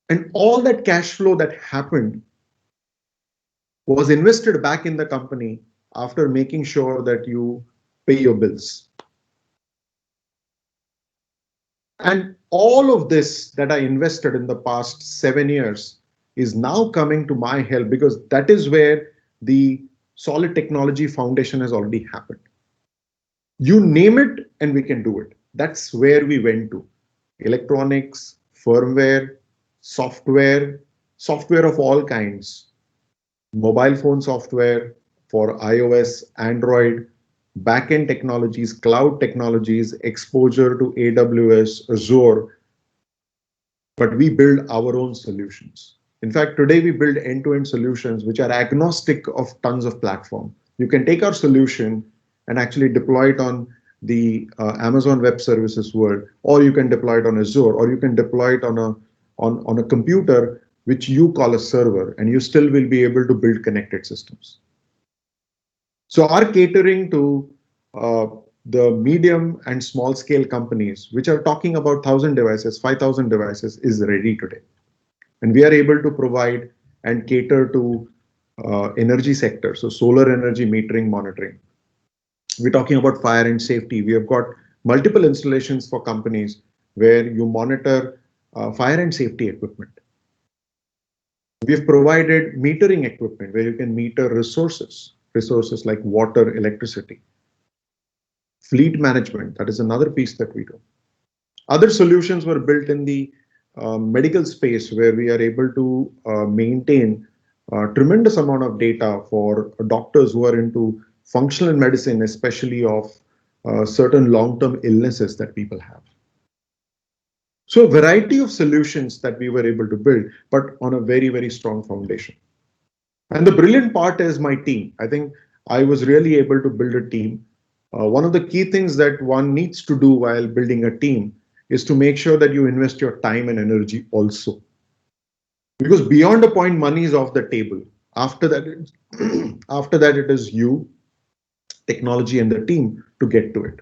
B: And all that cash flow that happened was invested back in the company after making sure that you pay your bills. And all of this that I invested in the past 7 years is now coming to my help because that is where the solid technology foundation has already happened. You name it and we can do it. That's where we went to. Electronics, firmware, software, software of all kinds, mobile phone software for iOS, Android, backend technologies, cloud technologies, exposure to AWS, Azure, but we build our own solutions. In fact, today we build end-to-end solutions which are agnostic of tons of platform. You can take our solution and actually deploy it on the Amazon Web Services world, or you can deploy it on Azure, or you can deploy it on a computer which you call a server, and you still will be able to build connected systems. So our catering to uh, the medium and small scale companies, which are talking about 1,000 devices, 5,000 devices, is ready today. And we are able to provide and cater to energy sector, so solar energy metering monitoring. We're talking about fire and safety. We have got multiple installations for companies where you monitor fire and safety equipment. We've provided metering equipment where you can meter resources like water, electricity. Fleet management, that is another piece that we do. Other solutions were built in the medical space where we are able to maintain a tremendous amount of data for doctors who are into functional medicine, especially of certain long-term illnesses that people have. So a variety of solutions that we were able to build, but on a very, very strong foundation. And the brilliant part is my team. I think I was really able to build a team. One of the key things that one needs to do while building a team is to make sure that you invest your time and energy also. Because beyond a point, money is off the table. After that, after that, it is you, technology, and the team to get to it.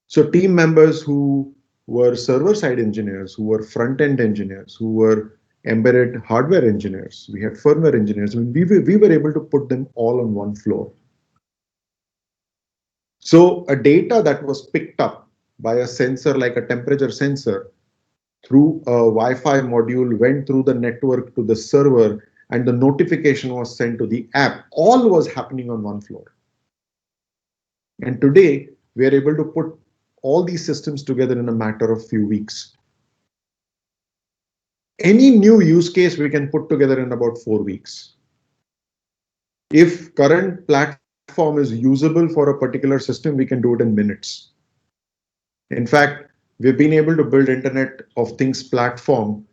B: So team members who were server-side engineers, who were front-end engineers, who were embedded hardware engineers, we had firmware engineers. I mean, we were able to put them all on one floor. So a data that was picked up by a sensor like a temperature sensor through a Wi-Fi module went through the network to the server and the notification was sent to the app. All was happening on one floor. And today we are able to put all these systems together in a matter of few weeks. Any new use case we can put together in about 4 weeks. If current platform is usable for a particular system, we can do it in minutes. In fact, we've been able to build Internet of Things platform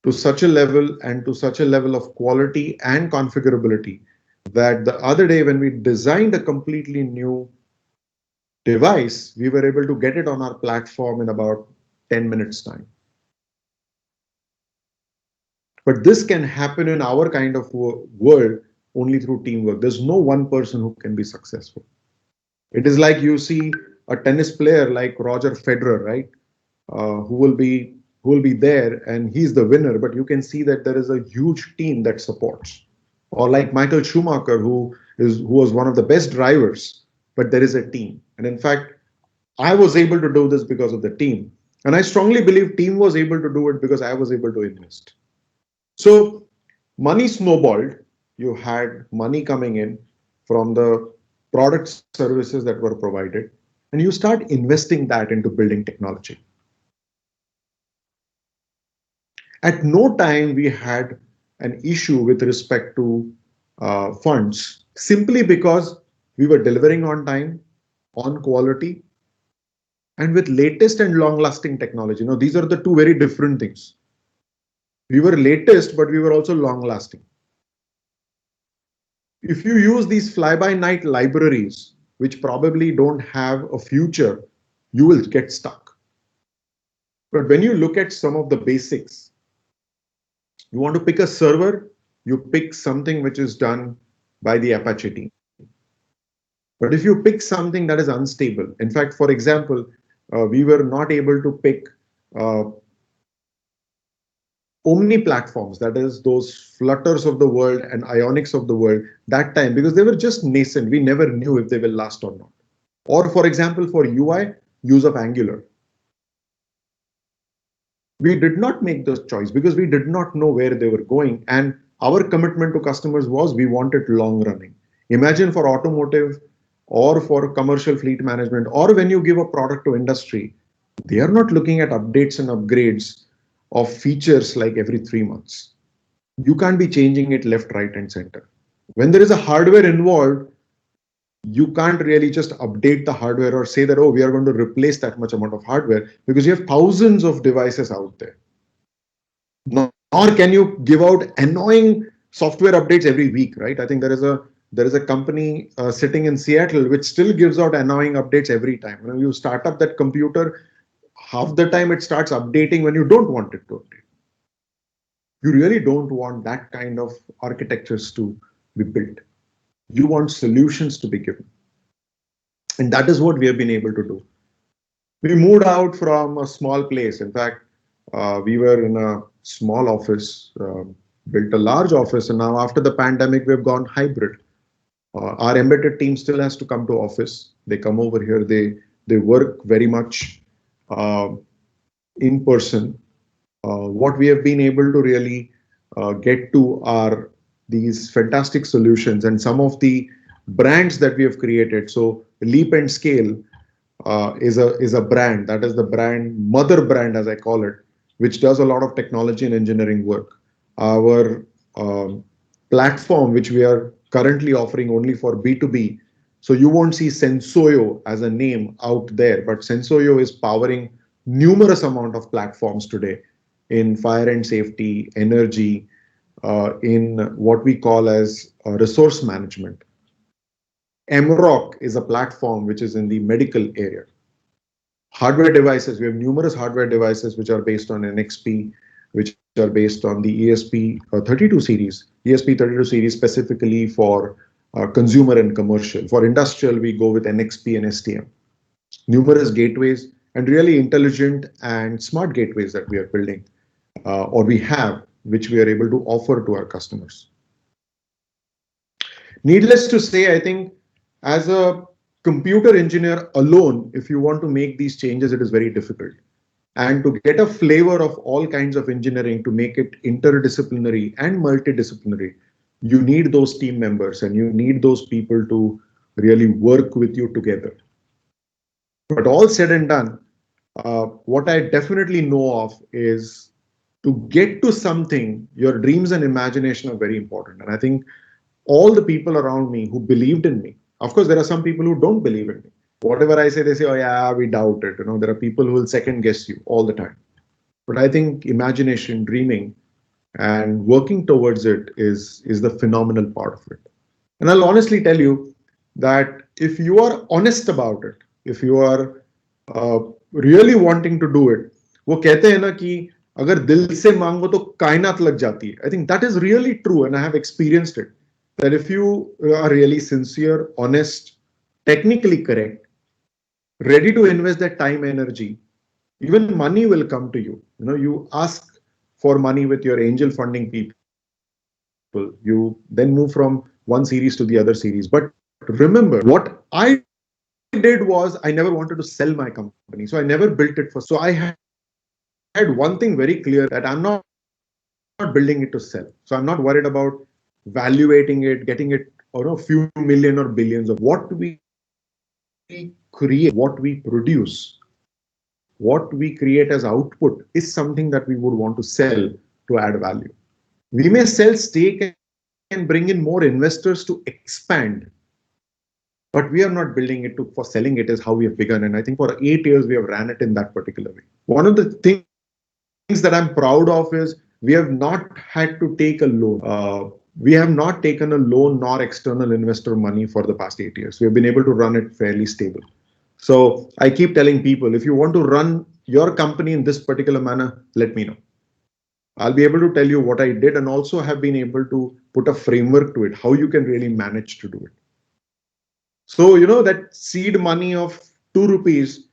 B: to such a level and to such a level of quality and configurability that the other day when we designed a completely new device, we were able to get it on our platform in about 10 minutes time. But this can happen in our kind of world only through teamwork. There's no one person who can be successful. It is like you see a tennis player like Roger Federer, right? Who will be there and he's the winner, but you can see that there is a huge team that supports. Or like Michael Schumacher, who was one of the best drivers, but there is a team. And in fact, I was able to do this because of the team. And I strongly believe team was able to do it because I was able to invest. So money snowballed. You had money coming in from the product services that were provided, and you start investing that into building technology. At no time we had an issue with respect to funds simply because we were delivering on time, on quality, and with latest and long lasting technology. Now, these are the two very different things. We were latest, but we were also long lasting. If you use these fly by night libraries, which probably don't have a future, you will get stuck. But when you look at some of the basics, you want to pick a server, you pick something which is done by the Apache team. But if you pick something that is unstable, in fact, for example, we were not able to pick uh, Omni platforms, that is those Flutters of the world and Ionics of the world, that time because they were just nascent. We never knew if they will last or not. Or for example, for UI, use of Angular. We did not make those choice because we did not know where they were going. And our commitment to customers was we wanted long running. Imagine for automotive or for commercial fleet management, or when you give a product to industry, they are not looking at updates and upgrades of features like every 3 months. You can't be changing it left, right, and center. When there is a hardware involved, you can't really just update the hardware or say that, oh, we are going to replace that much amount of hardware because you have thousands of devices out there. Nor can you give out annoying software updates every week, right? I think there is a company sitting in Seattle which still gives out annoying updates every time. When you start up that computer, half the time it starts updating when you don't want it to update. You really don't want that kind of architectures to be built. You want solutions to be given. And that is what we have been able to do. We moved out from a small place. In fact, we were in a small office, built a large office, and now after the pandemic, we've gone hybrid. Our embedded team still has to come to office. They come over here. They work very much uh, in person. What we have been able to really get to are these fantastic solutions and some of the brands that we have created. So Leap and Scale is a brand that is the brand mother brand as I call it, which does a lot of technology and engineering work. Our platform, which we are currently offering only for B2B, so you won't see Sensoyo as a name out there, but Sensoyo is powering numerous amount of platforms today in fire and safety, energy, in what we call as resource management. MROC is a platform which is in the medical area. Hardware devices, we have numerous hardware devices which are based on NXP, which are based on the ESP32 series, ESP32 series specifically for consumer and commercial. For industrial, we go with NXP and STM. Numerous gateways and really intelligent and smart gateways that we are building or we have, which we are able to offer to our customers. Needless to say, I think as a computer engineer alone, if you want to make these changes, it is very difficult. And to get a flavor of all kinds of engineering to make it interdisciplinary and multidisciplinary, you need those team members and you need those people to really work with you together. But all said and done, what I definitely know of is to get to something, your dreams and imagination are very important. And I think all the people around me who believed in me, of course, there are some people who don't believe in me. Whatever I say, they say, oh, yeah, we doubt it. There are people who will second guess you all the time. But I think imagination, dreaming, and working towards it is the phenomenal part of it. And I'll honestly tell you that if you are honest about it, if you are uh, really wanting to do it, वो कहते हैं ना कि अगर दिल से मांगो तो कायनात लग जाती है. I think that is really true, and I have experienced it. That if you are really sincere, honest, technically correct, ready to invest that time, energy, even money will come to you. You know, you ask for money with your angel funding people. You then move from one series to the other series. But remember, what I did was I never wanted to sell my company. So I never built it for sale. So I had one thing very clear that I'm not building it to sell. So I'm not worried about valuating it, getting it, few million or billions of dollars. What we create, what we produce, what we create as output is something that we would want to sell to add value. We may sell stake and bring in more investors to expand, but we are not building it to for selling it is how we have begun. And I think for 8 years we have ran it in that particular way. One of the things that I'm proud of is we have not had to take a loan. We have not taken a loan nor external investor money for the past 8 years. We have been able to run it fairly stable. So I keep telling people, if you want to run your company in this particular manner, let me know. I'll be able to tell you what I did and also have been able to put a framework to it, how you can really manage to do it. So, you know, that seed money of 2 rupees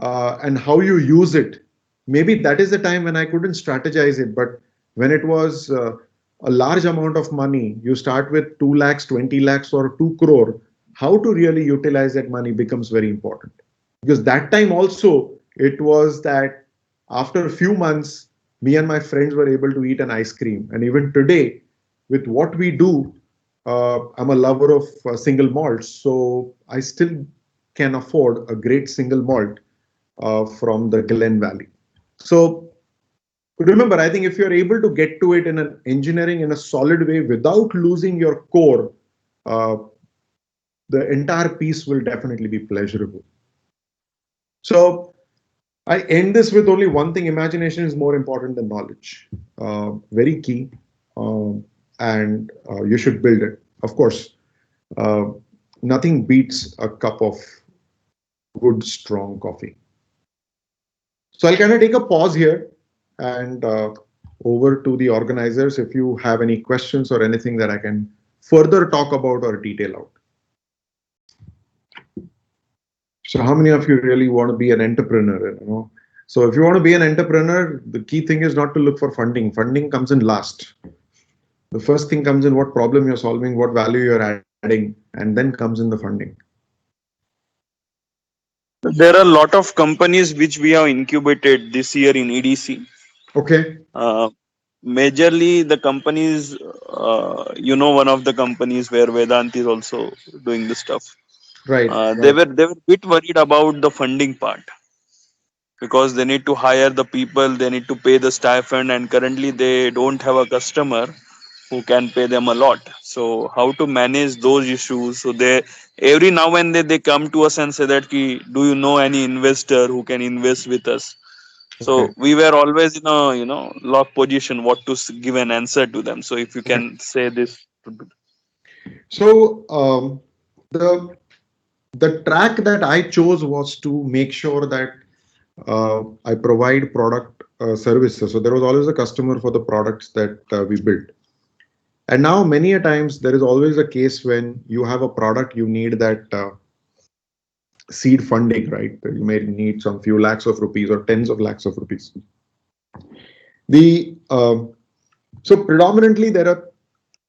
B: and how you use it, maybe that is the time when I couldn't strategize it. But when it was a large amount of money, you start with 2 lakhs, 20 lakhs, or 2 crore, how to really utilize that money becomes very important. Because that time also, it was that after a few months, me and my friends were able to eat an ice cream. And even today, with what we do, I'm a lover of single malts, so I still can afford a great single malt from the Glen Valley. So remember, I think if you're able to get to it in an engineering in a solid way without losing your core, uh, the entire piece will definitely be pleasurable. So I end this with only one thing: imagination is more important than knowledge. Very key, and you should build it. Of course, uh, nothing beats a cup of good, strong coffee. So I'll kind of take a pause here and over to the organizers if you have any questions or anything that I can further talk about or detail out. So how many of you really want to be an entrepreneur? You know? So if you want to be an entrepreneur, the key thing is not to look for funding. Funding comes in last. The first thing comes in what problem you're solving, what value you're adding, and then comes in the funding.
C: There are a lot of companies which we have incubated this year in EDC.
B: Okay.
C: Uh, Majorly, the companies, one of the companies where Vedant is also doing the stuff.
B: Right.
C: They were a bit worried about the funding part because they need to hire the people, they need to pay the stipend, and currently they don't have a customer who can pay them a lot. So how to manage those issues? So they every now and then they come to us and say that, do you know any investor who can invest with us? So
B: Okay.
C: we were always in a lock position what to give an answer to them. So if you
B: Okay.
C: can say this.
B: So the track that I chose was to make sure that I provide product services. So there was always a customer for the products that we built. And now many a times there is always a case when you have a product, you need that seed funding, right? You may need some few lakhs of rupees or tens of lakhs of rupees. The so predominantly there are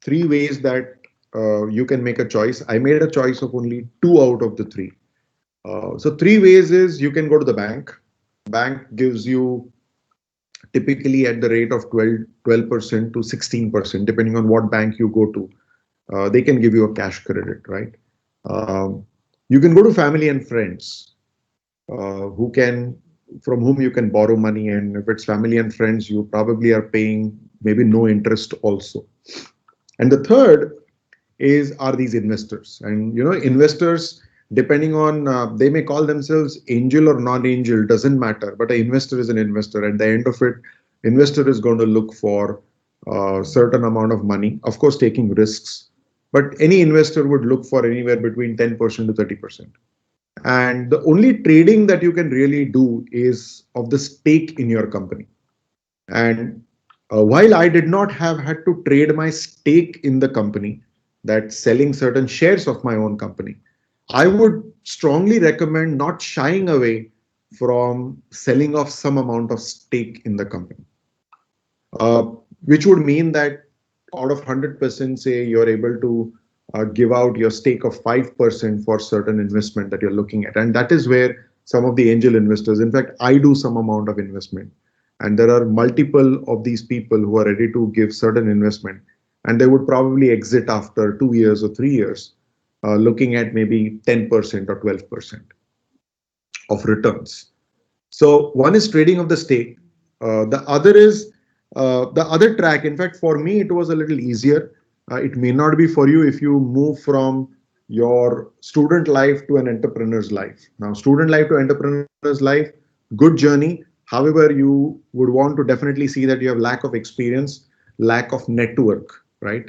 B: three ways that you can make a choice. I made a choice of only two out of the three. So three ways is you can go to the bank. Bank gives you typically at the rate of 12% to 16%, depending on what bank you go to. They can give you a cash credit, right? Um, you can go to family and friends who can from whom you can borrow money, and if it's family and friends, you probably are paying maybe no interest also. And the third is are these investors, and you know investors depending on they may call themselves angel or non-angel, doesn't matter, but an investor is an investor. At the end of it, investor is going to look for a certain amount of money, of course taking risks, but any investor would look for anywhere between 10% to 30%. And the only trading that you can really do is of the stake in your company. And while I did not have had to trade my stake in the company, that selling certain shares of my own company, I would strongly recommend not shying away from selling off some amount of stake in the company, uh, which would mean that out of 100%, say you're able to give out your stake of 5% for certain investment that you're looking at. And that is where some of the angel investors, in fact, I do some amount of investment. And there are multiple of these people who are ready to give certain investment. And they would probably exit after 2 years or 3 years, looking at maybe 10% or 12% of returns. So one is trading of the stake. The other is the other track. In fact, for me, it was a little easier. It may not be for you if you move from your student life to an entrepreneur's life. Now, student life to entrepreneur's life, good journey. However, you would want to definitely see that you have lack of experience, lack of network, right?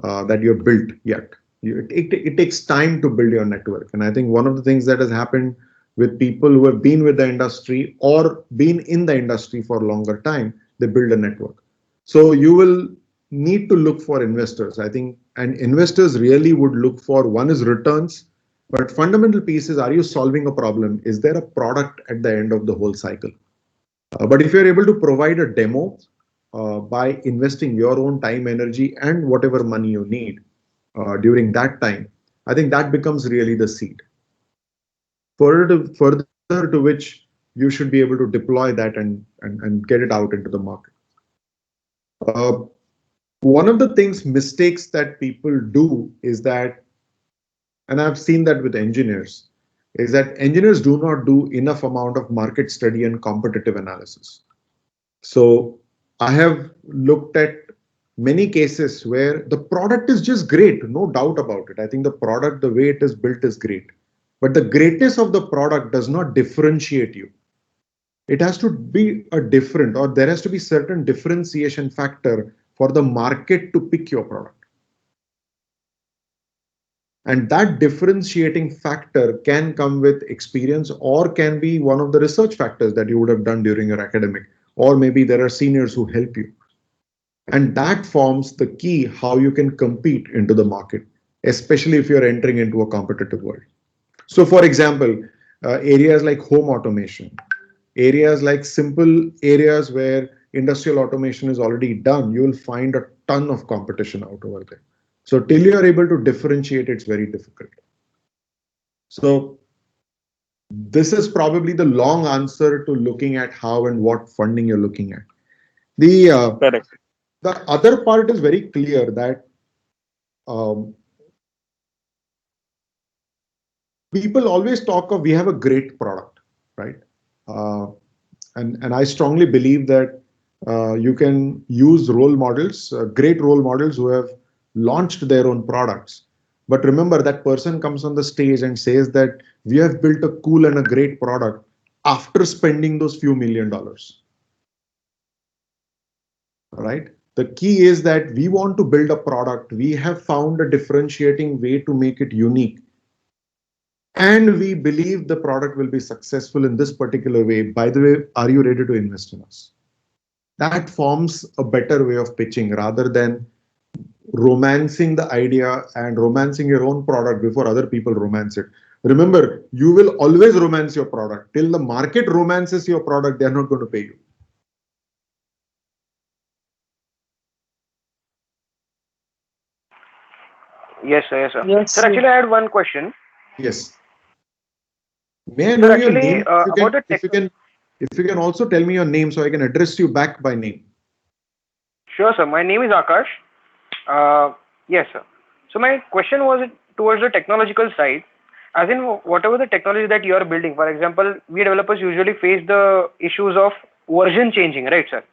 B: That you have built yet. It takes time to build your network. And I think one of the things that has happened with people who have been with the industry or been in the industry for a longer time, they build a network. So you will need to look for investors, I think, and investors really would look for one is returns, but fundamental piece is, are you solving a problem? Is there a product at the end of the whole cycle? But if you're able to provide a demo by investing your own time, energy, and whatever money you need during that time, I think that becomes really the seed. Further to which you should be able to deploy that and get it out into the market. Uh, One of the things mistakes that people do is that, and I've seen that with engineers, is that engineers do not do enough amount of market study and competitive analysis. So I have looked at many cases where the product is just great, no doubt about it. I think the product, the way it is built is great. But the greatness of the product does not differentiate you. It has to be a different, or there has to be certain differentiation factor for the market to pick your product. And that differentiating factor can come with experience or can be one of the research factors that you would have done during your academic, or maybe there are seniors who help you. And that forms the key how you can compete into the market, especially if you're entering into a competitive world. So for example, areas like home automation, areas like simple areas where industrial automation is already done, you will find a ton of competition out over there. So till you are able to differentiate, it's very difficult. So this is probably the long answer to looking at how and what funding you're looking at. The
C: Correct.
B: the other part is very clear that um, people always talk of we have a great product, right? Uh, and I strongly believe that you can use role models, great role models who have launched their own products. But remember, that person comes on the stage and says that we have built a cool and a great product after spending those few $1 million. Right? The key is that we want to build a product. We have found a differentiating way to make it unique. And we believe the product will be successful in this particular way. By the way, are you ready to invest in us? That forms a better way of pitching rather than romancing the idea and romancing your own product before other people romance it. Remember, you will always romance your product. Till the market romances your product, they're not going to pay you.
D: Yes, sir. Yes, sir.
E: Yes,
D: Sir,
E: sir.
D: actually, I had one question.
B: Yes. May I
D: Sir,
B: know your
D: actually,
B: name? If you
D: about
B: can,
D: the tech.
B: if you can also tell me your name so I can address you back by name.
D: Sure, sir. My name is Akash. Yes, sir. So my question was towards the technological side, as in whatever the technology that you are building. For example, we developers usually face the issues of version changing, right, sir?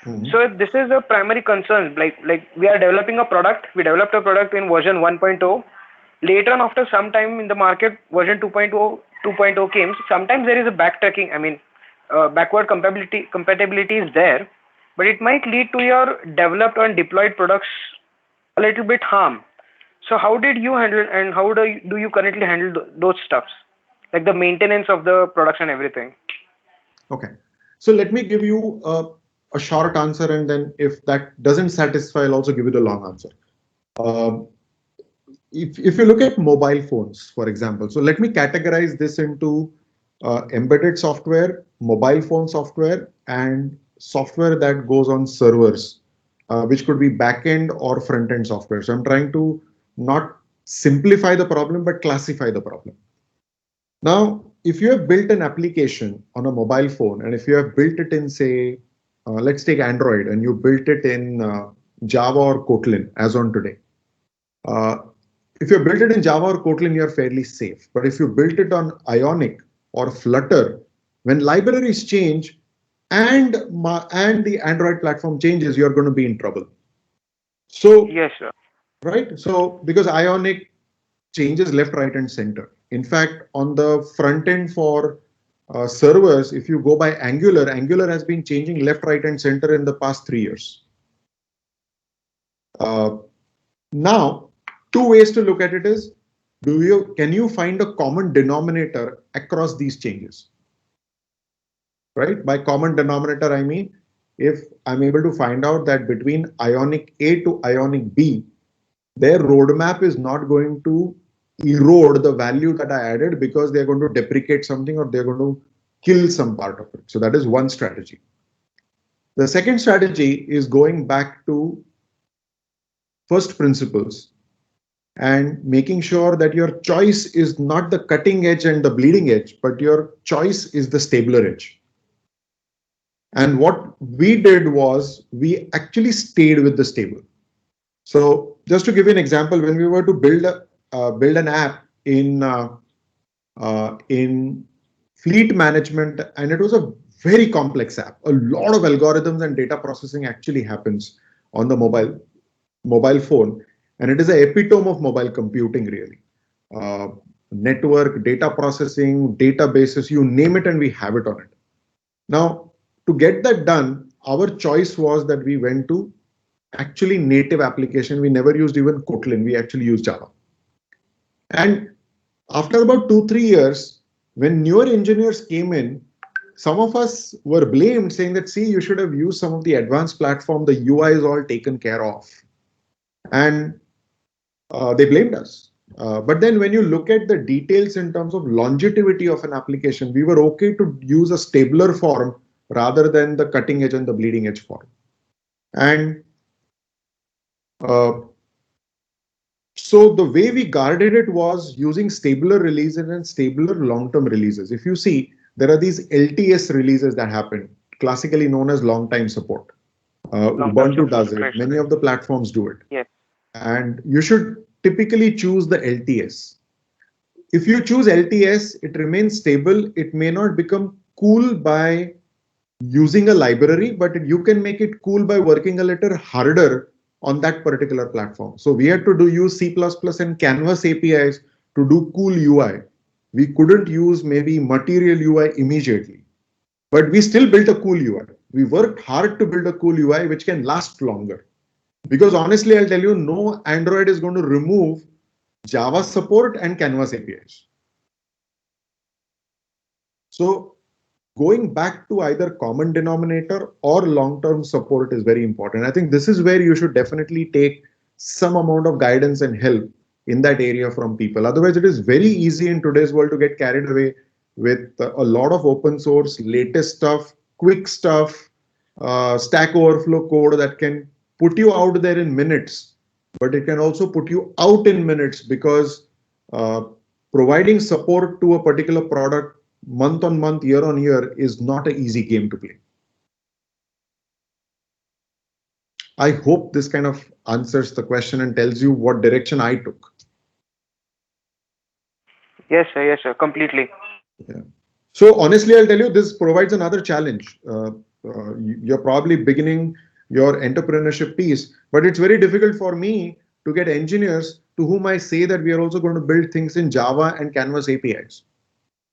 B: Mhm.
D: So this is the primary concern. Like we are developing a product. We developed a product in version 1.0. Later on, after some time in the market, version 2.0 came. Sometimes there is a backtracking. I mean, backward compatibility is there, but it might lead to your developed and deployed products a little bit harm. So how did you handle and how do you currently handle those stuffs, like the maintenance of the products and everything?
B: Okay. So let me give you a short answer, and then if that doesn't satisfy, I'll also give you the long answer. Um, if you look at mobile phones, for example, so let me categorize this into embedded software, mobile phone software, and software that goes on servers, which could be back-end or front-end software. So I'm trying to not simplify the problem, but classify the problem. Now, if you have built an application on a mobile phone, and if you have built it in, say, let's take Android, and you built it in Java or Kotlin as on today. Uh, if you built it in Java or Kotlin, you're fairly safe. But if you built it on Ionic or Flutter, when libraries change and the Android platform changes, you're going to be in trouble. So,
D: Yes, sir.
B: right? So, because Ionic changes left, right, and center. In fact, on the front end for servers, if you go by Angular, Angular has been changing left, right, and center in the past 3 years. Now, two ways to look at it is, can you find a common denominator across these changes? Right? By common denominator, I mean, if I'm able to find out that between Ionic A to Ionic B, their roadmap is not going to erode the value that I added because they're going to deprecate something or they're going to kill some part of it. So that is one strategy. The second strategy is going back to first principles and making sure that your choice is not the cutting edge and the bleeding edge, but your choice is the stabler edge. And what we did was we actually stayed with the stable. So just to give you an example, when we were to build an app in fleet management, and it was a very complex app, a lot of algorithms and data processing actually happens on the mobile phone, and it is an epitome of mobile computing, really. Network, data processing, databases, you name it, and we have it on it. Now, to get that done, our choice was that we went to actually native application. We never used even Kotlin. We actually used Java. And after about 2-3 years, when newer engineers came in, some of us were blamed, saying that, see, you should have used some of the advanced platform. The UI is all taken care of. And they blamed us. But then when you look at the details in terms of longevity of an application, we were okay to use a stabler form rather than the cutting edge and the bleeding edge form. And so the way we guarded it was using stabler releases and stabler long-term releases. If you see, there are these LTS releases that happen, classically known as long-time support. Ubuntu does it. Many of the platforms do it.
D: Yes.
B: And you should typically choose the LTS. If you choose LTS, it remains stable. It may not become cool by using a library, but you can make it cool by working a little harder on that particular platform. So we had to use C++ and Canvas APIs to do cool UI. We couldn't use maybe Material UI immediately, but we still built a cool UI. We worked hard to build a cool UI which can last longer. Because honestly, I'll tell you, no Android is going to remove Java support and Canvas APIs. So going back to either common denominator or long-term support is very important. I think this is where you should definitely take some amount of guidance and help in that area from people. Otherwise, it is very easy in today's world to get carried away with a lot of open source, latest stuff, quick stuff, Stack Overflow code that can put you out there in minutes, but it can also put you out in minutes because providing support to a particular product month on month, year on year is not an easy game to play. I hope this kind of answers the question and tells you what direction I took.
D: Yes, sir, completely.
B: Yeah. So honestly, I'll tell you, this provides another challenge. You're probably beginning your entrepreneurship piece, but it's very difficult for me to get engineers to whom I say that we are also going to build things in Java and Canvas APIs.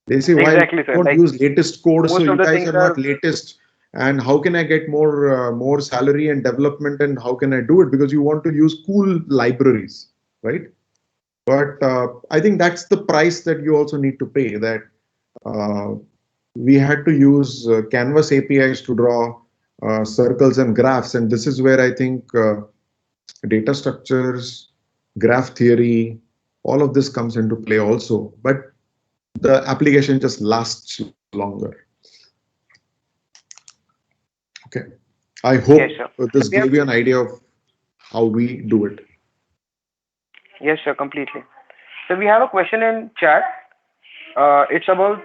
B: They say, why don't use latest code? So you guys are not latest. And how can I get more salary and development? And how can I do it? Because you want to use cool libraries, right? But I think that's the price that you also need to pay. That we had to use Canvas APIs to draw circles and graphs. And this is where I think data structures, graph theory, all of this comes into play also, but the application just lasts longer. Okay. I hope
D: Yes, sir. So
B: this
D: we have,
B: gave you an idea of how we do it.
D: yes, sir, completely. So we have a question in chat. It's about,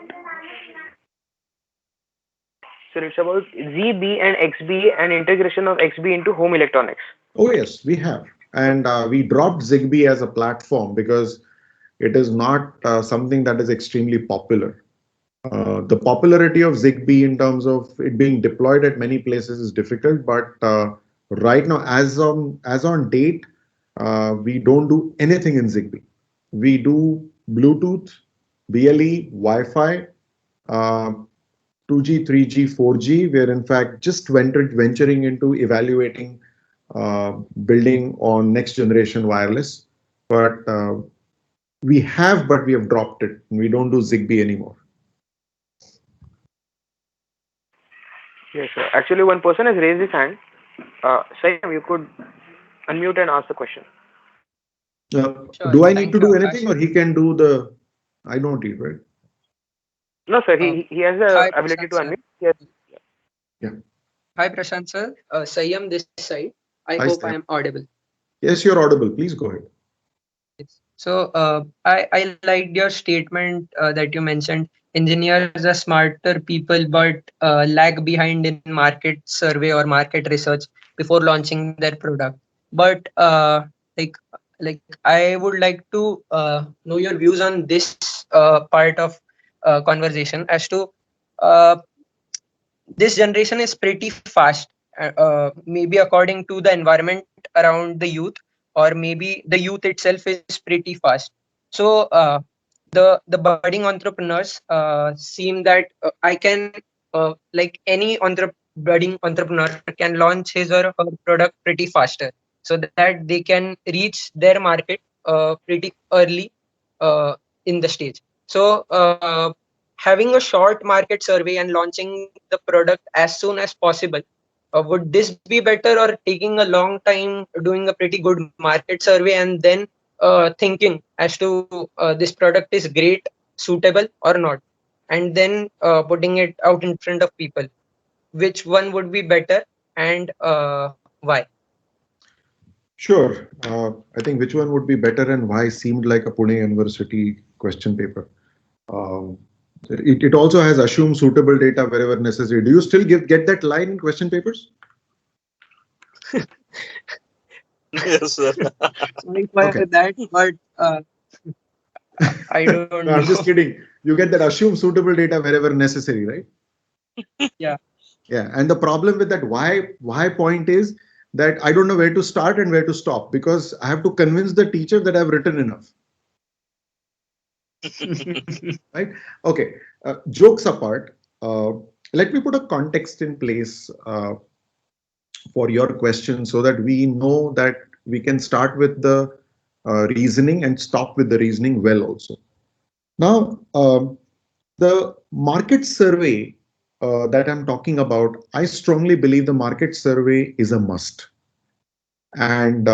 D: so it's about ZB and XB and integration of XB into home electronics.
B: Oh, yes, we have. And we dropped Zigbee as a platform because it is not something that is extremely popular. The popularity of Zigbee in terms of it being deployed at many places is difficult, but right now, as on date, we don't do anything in Zigbee. We do Bluetooth, BLE, Wi-Fi, uh, 2G, 3G, 4G. We're in fact just venturing into evaluating building on next generation wireless, but but we have dropped it. We don't do Zigbee anymore.
D: Yes, sir. Actually, one person has raised his hand. Sam, you could unmute and ask the question.
E: Sure,
B: Do I need
E: thank
B: to
E: you,
B: do anything,
E: Akash.
B: or he can do the? I don't need, right?
D: No, sir.
E: Uh,
D: He has the
E: Hi,
D: ability
E: Prashant
D: to
E: sir.
D: unmute. Yes.
B: Yeah.
E: Hi, Prashant sir. Sayam this side. I
B: I
E: hope
B: say
E: I am audible.
B: yes. You're audible. Please go ahead.
E: Yes. So, I liked your statement that you mentioned engineers are smarter people but lag behind in market survey or market research before launching their product. But like I would like to know your views on this part of conversation as to uh, this generation is pretty fast, maybe according to the environment around the youth, or maybe the youth itself is pretty fast. So the budding entrepreneurs seem that I can like any budding entrepreneur can launch his or her product pretty faster, so that they can reach their market pretty early in the stage. So having a short market survey and launching the product as soon as possible, would this be better, or taking a long time doing a pretty good market survey and then thinking as to this product is great, suitable or not, and then putting it out in front of people? Which one would be better, and why?
B: Sure. I think which one would be better and why seemed like a Pune University question paper. Um, it also has assume suitable data wherever necessary. Do you still get that line in question papers?
C: Yes, sir.
E: Sorry for
B: Okay.
E: that, but I don't
B: No, I'm
E: know.
B: just kidding. You get that assume suitable data wherever necessary, right?
E: Yeah.
B: Yeah. And the problem with that why point is that I don't know where to start and where to stop because I have to convince the teacher that I've written enough. Right? Okay. Jokes apart, let me put a context in place for your question so that we know that we can start with the reasoning and stop with the reasoning well also. Now, the market survey that I'm talking about, I strongly believe the market survey is a must. And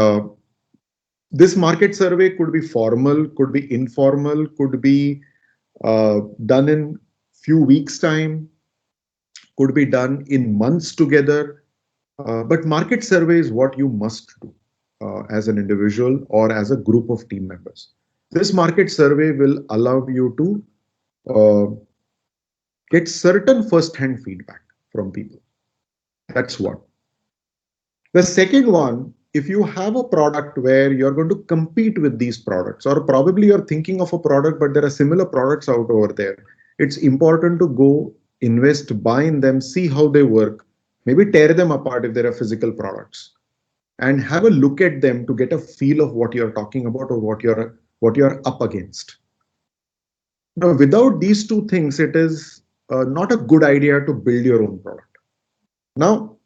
B: this market survey could be formal, could be informal, could be done in few weeks time, could be done in months together. But market survey is what you must do as an individual or as a group of team members. This market survey will allow you to get certain first-hand feedback from people. That's one. The second one, if you have a product where you're going to compete with these products, or probably you're thinking of a product, but there are similar products out over there, it's important to go invest, buy in them, see how they work, maybe tear them apart if there are physical products, and have a look at them to get a feel of what you're talking about or what you're up against. Now, without these two things, it is not a good idea to build your own product. Now,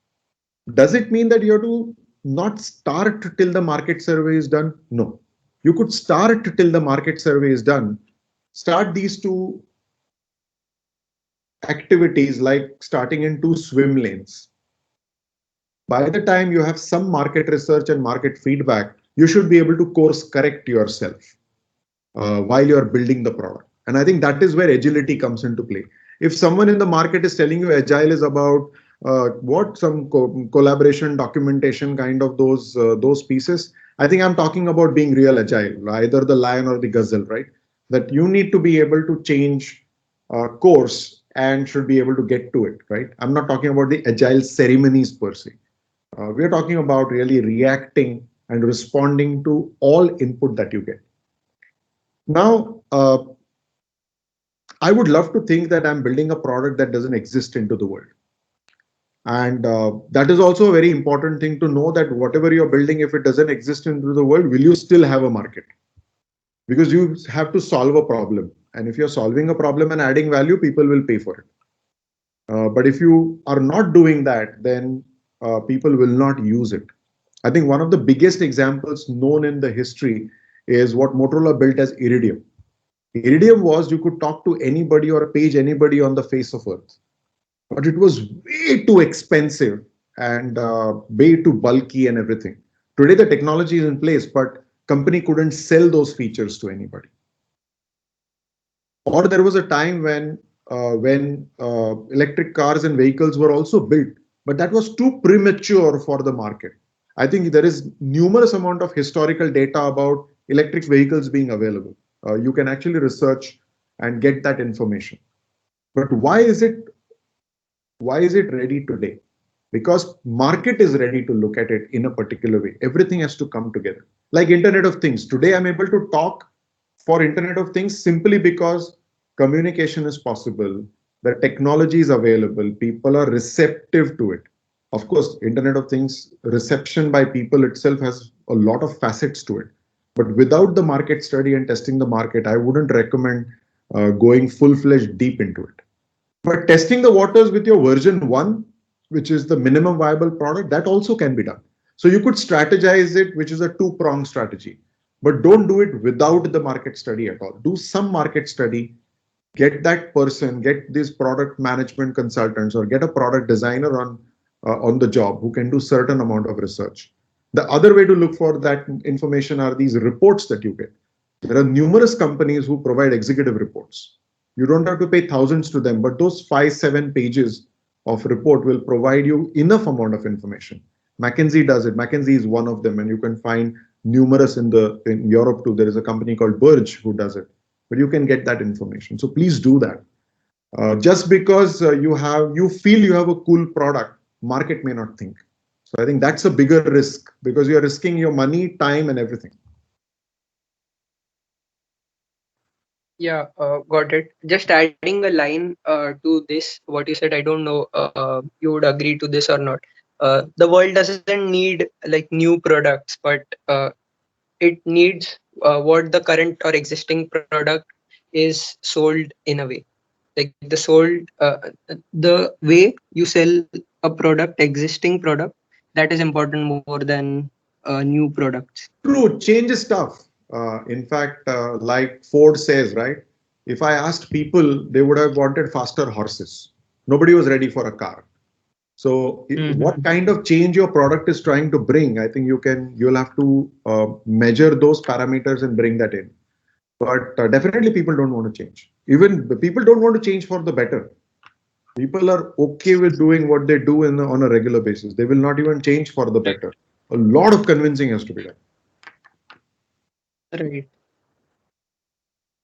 B: does it mean that you have to not start till the market survey is done? No. You could start till the market survey is done. Start these two activities like starting in two swim lanes. By the time you have some market research and market feedback, you should be able to course correct yourself. while you're building the product. And I think that is where agility comes into play. If someone in the market is telling you agile is about what some collaboration, documentation, kind of those pieces, I think I'm talking about being real agile, either the lion or the gazelle, right? That you need to be able to change course and should be able to get to it, right? I'm not talking about the agile ceremonies per se. We're talking about really reacting and responding to all input that you get. Now, I would love to think that I'm building a product that doesn't exist into the world. And that is also a very important thing to know, that whatever you're building, if it doesn't exist into the world, will you still have a market? Because you have to solve a problem. And if you're solving a problem and adding value, people will pay for it. But if you are not doing that, then people will not use it. I think one of the biggest examples known in the history is what Motorola built as Iridium. Iridium was you could talk to anybody or page anybody on the face of Earth, but it was way too expensive and way too bulky and everything. Today the technology is in place, but company couldn't sell those features to anybody. Or there was a time when electric cars and vehicles were also built, but that was too premature for the market. I think there is numerous amount of historical data about electric vehicles being available. You can actually research and get that information. But why is it ready today? Because market is ready to look at it in a particular way. Everything has to come together. Like Internet of Things. Today I'm able to talk for Internet of Things simply because communication is possible, the technology is available, people are receptive to it. Of course, Internet of Things reception by people itself has a lot of facets to it. But without the market study and testing the market, I wouldn't recommend going full-fledged deep into it. But testing the waters with your version 1, which is the minimum viable product, that also can be done. So you could strategize it, which is a two-pronged strategy. But don't do it without the market study at all. Do some market study, get that person, get these product management consultants, or get a product designer on the job who can do certain amount of research. The other way to look for that information are these reports that you get. There are numerous companies who provide executive reports. You don't have to pay thousands to them, but those 5-7 pages of report will provide you enough amount of information. McKinsey does it. McKinsey is one of them, and you can find numerous in Europe too. There is a company called Burge who does it, but you can get that information. So please do that. Just because you feel you have a cool product, market may not think. So I think that's a bigger risk, because you're risking your money, time, and everything.
E: Yeah, got it. Just adding a line to this, what you said, I don't know you would agree to this or not. The world doesn't need like new products, but it needs what the current or existing product is sold in a way. Like the way you sell a product, existing product, that is important more than new products.
B: True, change is tough. In fact, like Ford says, right? If I asked people, they would have wanted faster horses. Nobody was ready for a car. So, what kind of change your product is trying to bring? I think you'll have to measure those parameters and bring that in. But definitely, people don't want to change. Even the people don't want to change for the better. People are okay with doing what they do on a regular basis. They will not even change for the better. A lot of convincing has to be done.
E: Right.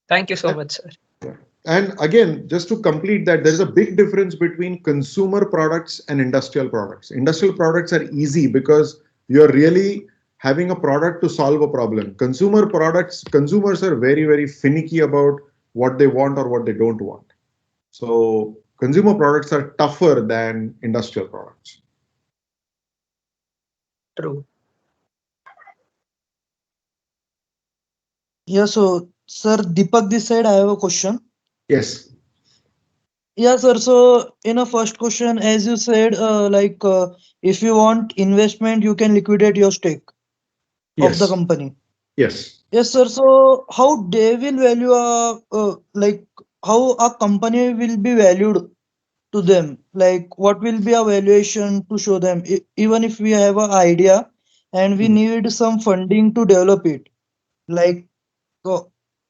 E: Thank you so much, sir.
B: And again, just to complete that, there is a big difference between consumer products and industrial products. Industrial products are easy because you're really having a product to solve a problem. Consumer products, consumers are very, very finicky about what they want or what they don't want. So consumer products are tougher than industrial products.
E: True.
F: Yeah, so sir, Deepak this side, I have a question.
B: Yes.
F: Yeah, sir. So in a first question, as you said, if you want investment, you can liquidate your stake of the
B: Yes.
F: company.
B: Yes.
F: Yes, sir. So how they will value how a company will be valued to them? Like what will be a valuation to show them? Even if we have an idea and we
B: Mhm.
F: need some funding to develop it, like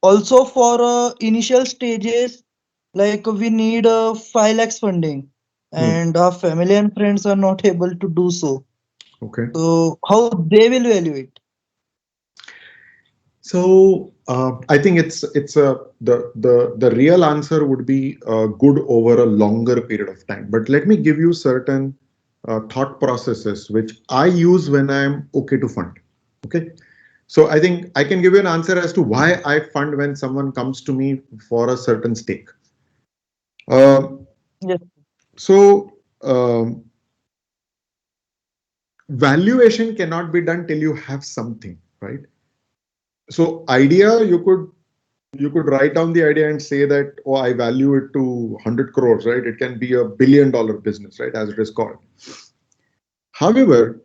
F: Also for initial stages, like we need 5 lakhs funding,
B: Hmm.
F: and our family and friends are not able to do so.
B: Okay.
F: So how they will value it?
B: So I think it's a the real answer would be good over a longer period of time. But let me give you certain thought processes which I use when I'm okay to fund. Okay. So I think I can give you an answer as to why I fund when someone comes to me for a certain stake. Uh,
F: Yes.
B: so valuation cannot be done till you have something, right? So idea you could write down the idea and say that, oh, I value it to 100 crores, right? It can be $1 billion business, right? As it is called. However,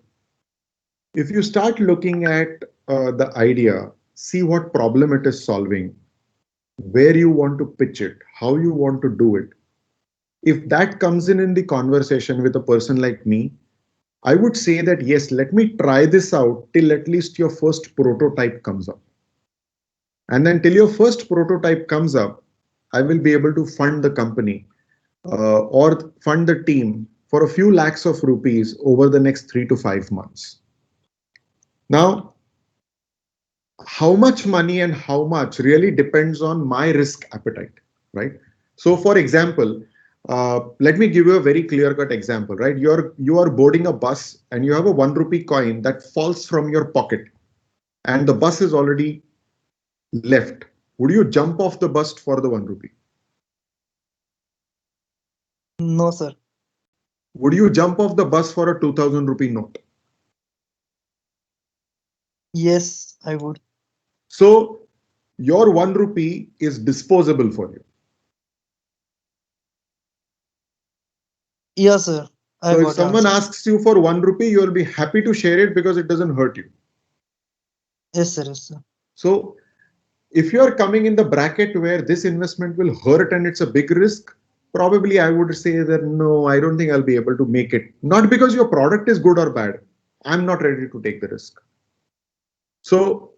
B: if you start looking at the idea, see what problem it is solving, where you want to pitch it, how you want to do it. If that comes in the conversation with a person like me, I would say that yes, let me try this out till at least your first prototype comes up. And then till your first prototype comes up, I will be able to fund the company or fund the team for a few lakhs of rupees over the next 3 to 5 months. Now, how much money and how much really depends on my risk appetite, right? So, for example, let me give you a very clear-cut example, right? You are boarding a bus and you have a 1 rupee coin that falls from your pocket, and the bus is already left. Would you jump off the bus for the 1 rupee?
F: No, sir.
B: Would you jump off the bus for a 2000 rupee note?
F: Yes, I would.
B: So your 1 rupee is disposable for you.
F: Yes, sir. I
B: So if
F: got your
B: someone
F: answer.
B: asks you for 1 rupee, you'll be happy to share it because it doesn't hurt you.
F: Yes, sir. Yes, sir.
B: So if you are coming in the bracket where this investment will hurt and it's a big risk, probably I would say that no, I don't think I'll be able to make it. Not because your product is good or bad. I'm not ready to take the risk. So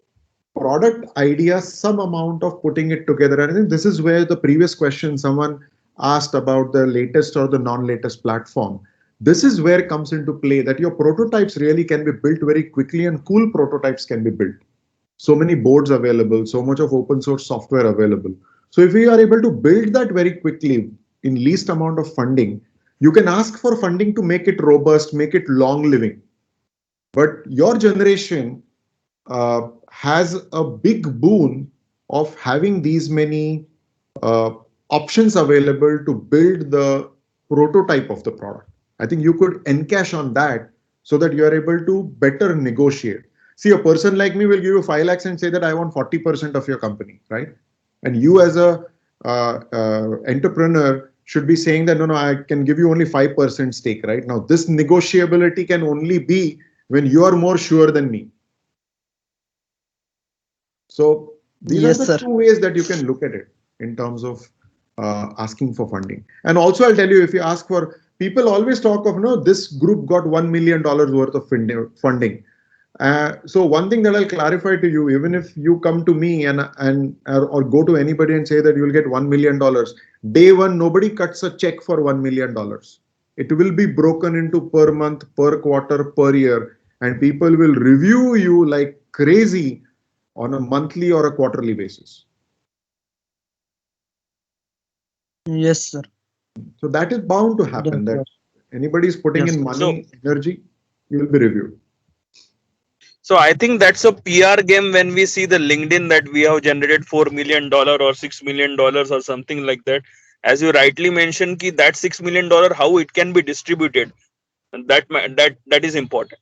B: product idea, some amount of putting it together. And I think this is where the previous question someone asked about the latest or the non-latest platform. This is where comes into play that your prototypes really can be built very quickly and cool prototypes can be built. So many boards available, so much of open source software available. So if we are able to build that very quickly in least amount of funding, you can ask for funding to make it robust, make it long living. But your generation has a big boon of having these many uh, options available to build the prototype of the product. I think you could encash on that so that you are able to better negotiate. See, a person like me will give you 5 lakhs and say that I want 40% of your company, right? And you as a entrepreneur should be saying that no, no, I can give you only 5% stake, right? Now, this negotiability can only be when you are more sure than me. So these are
F: Yes,
B: the
F: sir.
B: two ways that you can look at it in terms of asking for funding. And also, I'll tell you, if you ask for, people always talk of, no, this group got $1 million worth of funding. So one thing that I'll clarify to you, even if you come to me and or go to anybody and say that you'll get $1 million, day one nobody cuts a check for $1 million. It will be broken into per month, per quarter, per year, and people will review you like crazy on a monthly or a quarterly basis.
F: Yes, sir.
B: So that is bound to happen.
F: That's
B: That
F: right.
B: anybody is putting
F: Yes,
B: in
F: sir.
C: So
B: money, energy, you will be reviewed.
C: so I think that's a PR game when we see the LinkedIn that we have generated $4 million or $6 million or something like that. As you rightly mentioned, ki that $6 million, how it can be distributed, and that is important.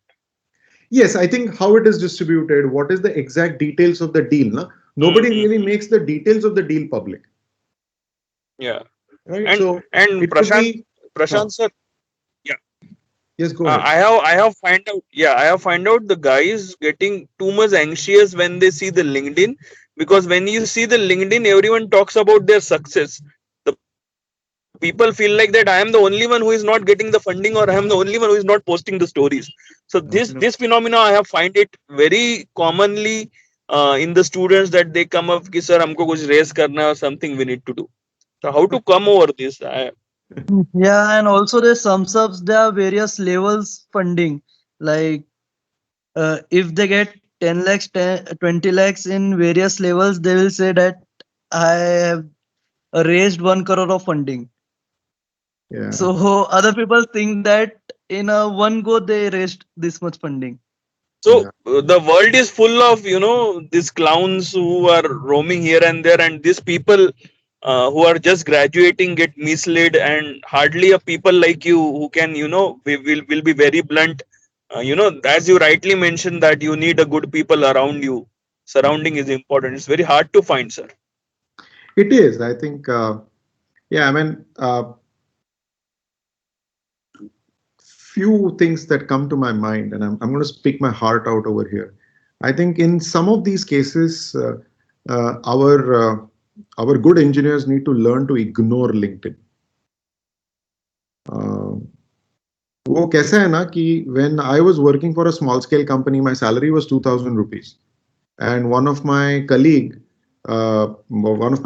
B: Yes, I think how it is distributed, what is the exact details of the deal? Na? Nobody
C: Mhm.
B: really makes the details of the deal public,
C: Yeah,
B: right?
C: and
B: So
C: and
B: it could
C: Prashant,
B: be,
C: Prashant sir, yeah,
B: yes, go ahead.
C: I have find out the guys getting too much anxious when they see the LinkedIn, because when you see the LinkedIn, everyone talks about their success. The people feel like that I am the only one who is not getting the funding, or I am the only one who is not posting the stories. So this phenomena I have find it very commonly in the students that they come up ki sir humko kuch raise karna hai or something we need to do. So how to come over this?
F: Yeah, and also the sums ups, there are various levels funding. Like if they get 10 lakhs, 20 lakhs in various levels, they will say that I have raised 1 crore of funding.
B: Yeah.
F: So other people think that in a one go they raised this much funding.
C: So the world is full of these clowns who are roaming here and there, and these people who are just graduating get misled, and hardly a people like you who can will be very blunt. As you rightly mentioned that you need a good people around you. Surrounding is important. It's very hard to find, sir.
B: It is. I think. Yeah. I mean, few things that come to my mind, and I'm going to speak my heart out over here. I think in some of these cases, uh, our uh, our good engineers need to learn to ignore LinkedIn. Uh, वो कैसा है ना कि when I was working for a small scale company, my salary was 2,000 rupees, and one of my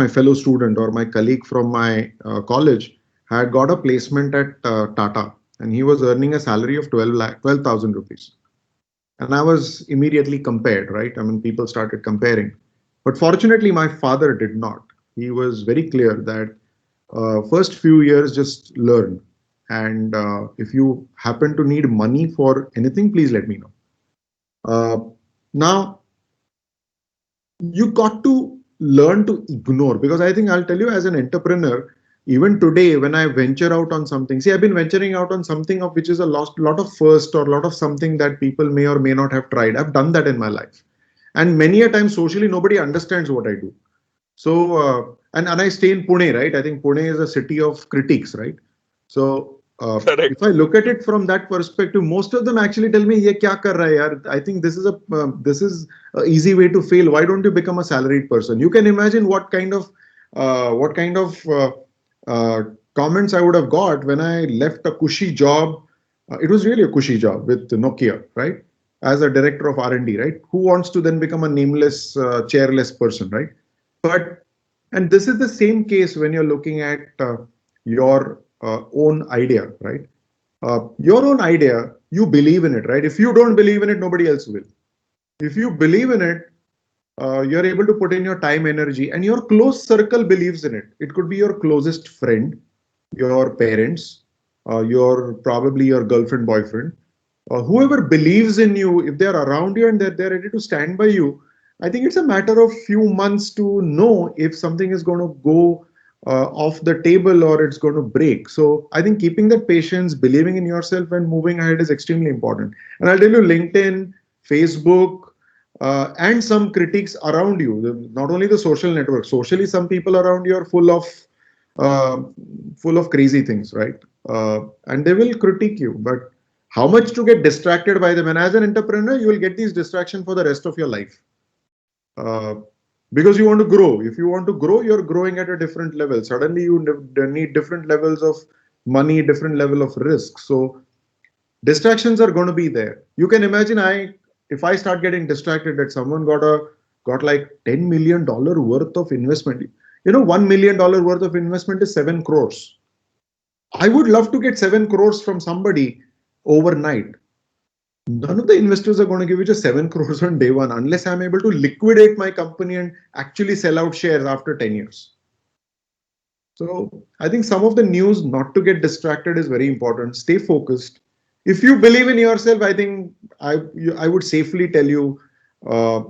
B: fellow student or my colleague from my college had got a placement at Tata, and he was earning a salary of 12,000 rupees. And I was immediately compared, right? I mean, people started comparing. But fortunately, my father did not. He was very clear that first few years just learn. And if you happen to need money for anything, please let me know. Now, you got to learn to ignore, because I think I'll tell you, as an entrepreneur, even today when I venture out on something, see, I've been venturing out on something of which is a lot of first, or a lot of something that people may or may not have tried. I've done that in my life, and many a time socially nobody understands what I do. So and I stay in Pune, right? I think Pune is a city of critics, right? So
C: Correct.
B: if I look at it from that perspective, most of them actually tell me, "ये क्या कर रहा है यार? I think this is a easy way to fail. Why don't you become a salaried person?" You can imagine what kind of uh, comments I would have got when I left a cushy job. It was really a cushy job with Nokia, right? As a director of R&D, right? Who wants to then become a nameless, chairless person, right? But and this is the same case when you're looking at your own idea, right? Your own idea, you believe in it, right? If you don't believe in it, nobody else will. If you believe in it, you're able to put in your time, energy, and your close circle believes in it. It could be your closest friend, your parents, your probably your girlfriend, boyfriend, whoever believes in you. If they're around you and they're ready to stand by you, I think it's a matter of few months to know if something is going to go off the table or it's going to break. So I think keeping that patience, believing in yourself, and moving ahead is extremely important. And I'll tell you, LinkedIn, Facebook, and some critics around you, not only the social network. Socially, some people around you are uh, full of crazy things, right? And they will critique you, but how much to get distracted by them? And as an entrepreneur, you will get these distractions for the rest of your life, uh, because you want to grow. If you want to grow, you're growing at a different level. Suddenly, you need different levels of money, different level of risk. So distractions are going to be there. You can imagine, if I start getting distracted that someone got like $10 million worth of investment. $1 million worth of investment is 7 crores. I would love to get 7 crores from somebody overnight. None of the investors are going to give you just 7 crores on day one unless I'm able to liquidate my company and actually sell out shares after 10 years. So I think some of the news, not to get distracted, is very important. Stay focused. If you believe in yourself, I think I would safely tell you, uh,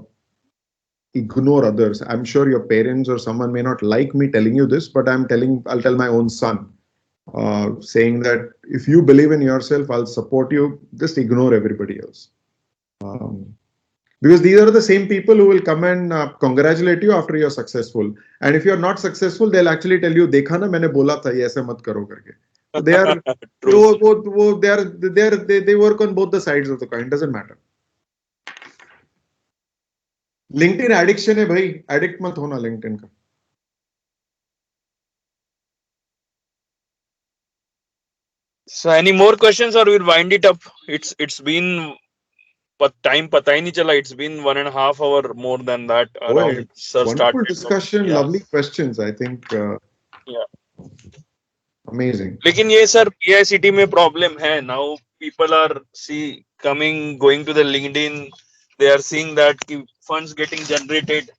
B: ignore others. I'm sure your parents or someone may not like me telling you this, but I'll tell my own son, saying that if you believe in yourself, I'll support you. Just ignore everybody else. Um, because these are the same people who will come and congratulate you after you're successful. And if you're not successful, they'll actually tell you, देखा ना मैंने बोला था ये ऐसे मत करो करके. So they are
C: True.
B: they work on both the sides of the coin. Doesn't matter. LinkedIn addiction है भाई, addict मत होना LinkedIn का.
C: So any more questions or we'll wind it up? It's been time pata hi nahi chala. It's been 1.5 hours more than that.
B: Oh,
C: Around sir
B: wonderful
C: started.
B: discussion,
C: Yeah,
B: lovely questions. I think
C: yeah.
B: amazing.
C: लेकिन ये sir PICT में problem है. Now people are going to the LinkedIn. They are seeing that funds getting generated,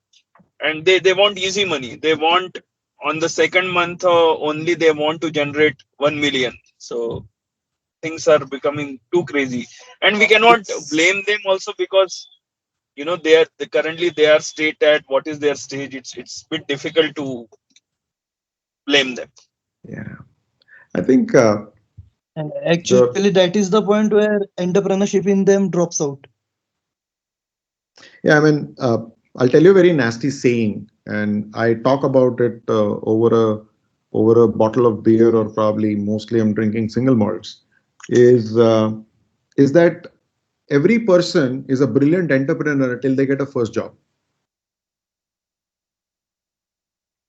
C: and they want easy money. They want on the second month only they want to generate 1 million. So things are becoming too crazy, and we cannot
B: It's
C: blame them also, because currently they are state at what is their stage. It's a bit difficult to blame them.
B: yeah. I think
F: And
B: the
F: actually, that is the point where entrepreneurship in them drops out.
B: yeah. I mean, I'll tell you a very nasty saying, and I talk about it over a bottle of beer, or probably mostly I'm drinking single malts. Is is that every person is a brilliant entrepreneur until they get a first job.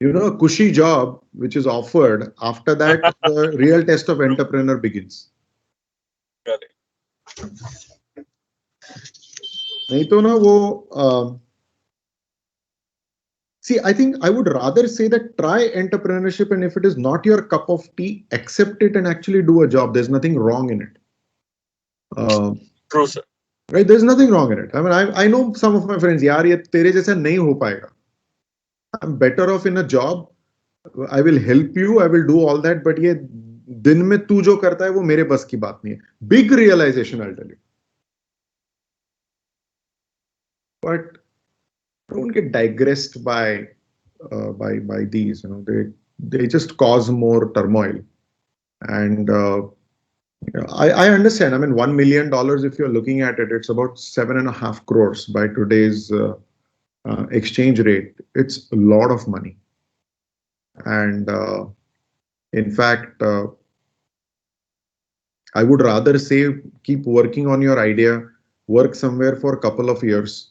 B: A cushy job which is offered, after that the real test of entrepreneur begins. नहीं तो ना वो see, I think I would rather say that try entrepreneurship, and if it is not your cup of tea, accept it and actually do a job. There's nothing wrong in it.
C: True, sir.
B: Right? There's nothing wrong in it. I mean, I know some of my friends, यार ये तेरे जैसा नहीं हो पाएगा. I'm better off in a job. I will help you. I will do all that. But ये दिन में तू जो करता है वो मेरे बस की बात नहीं है. Big realization, I'll tell you. But don't get digressed by these. They just cause more turmoil. And I understand. I mean, $1 million, if you're looking at it, it's about 7.5 crores by today's exchange rate. It's a lot of money. And in fact, I would rather say keep working on your idea, work somewhere for a couple of years,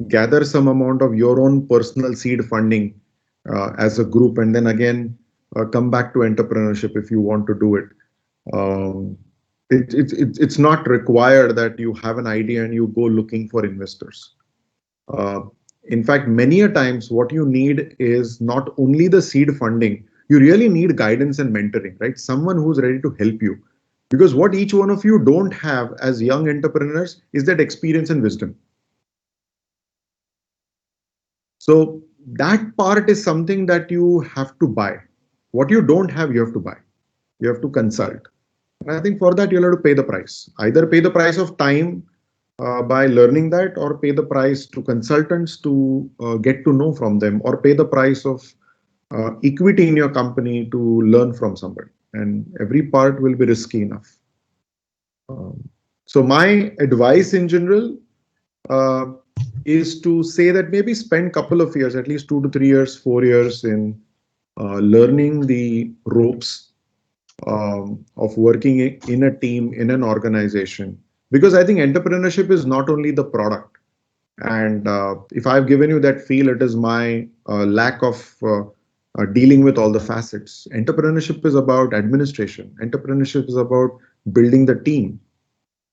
B: gather some amount of your own personal seed funding as a group, and then again come back to entrepreneurship if you want to do it. It's not required that you have an idea and you go looking for investors. In fact, many a times what you need is not only the seed funding, you really need guidance and mentoring, right? Someone who's ready to help you. Because what each one of you don't have as young entrepreneurs is that experience and wisdom. So that part is something that you have to buy. What you don't have, you have to buy. You have to consult. And I think for that, you'll have to pay the price. Either pay the price of time by learning that, or pay the price to consultants to get to know from them, or pay the price of equity in your company to learn from somebody. And every part will be risky enough. So my advice in general is to say that maybe spend a couple of years, at least 2 to 3 years, 4 years in learning the ropes of working in a team, in an organization. Because I think entrepreneurship is not only the product. And if I've given you that feel, it is my lack of dealing with all the facets. Entrepreneurship is about administration. Entrepreneurship is about building the team.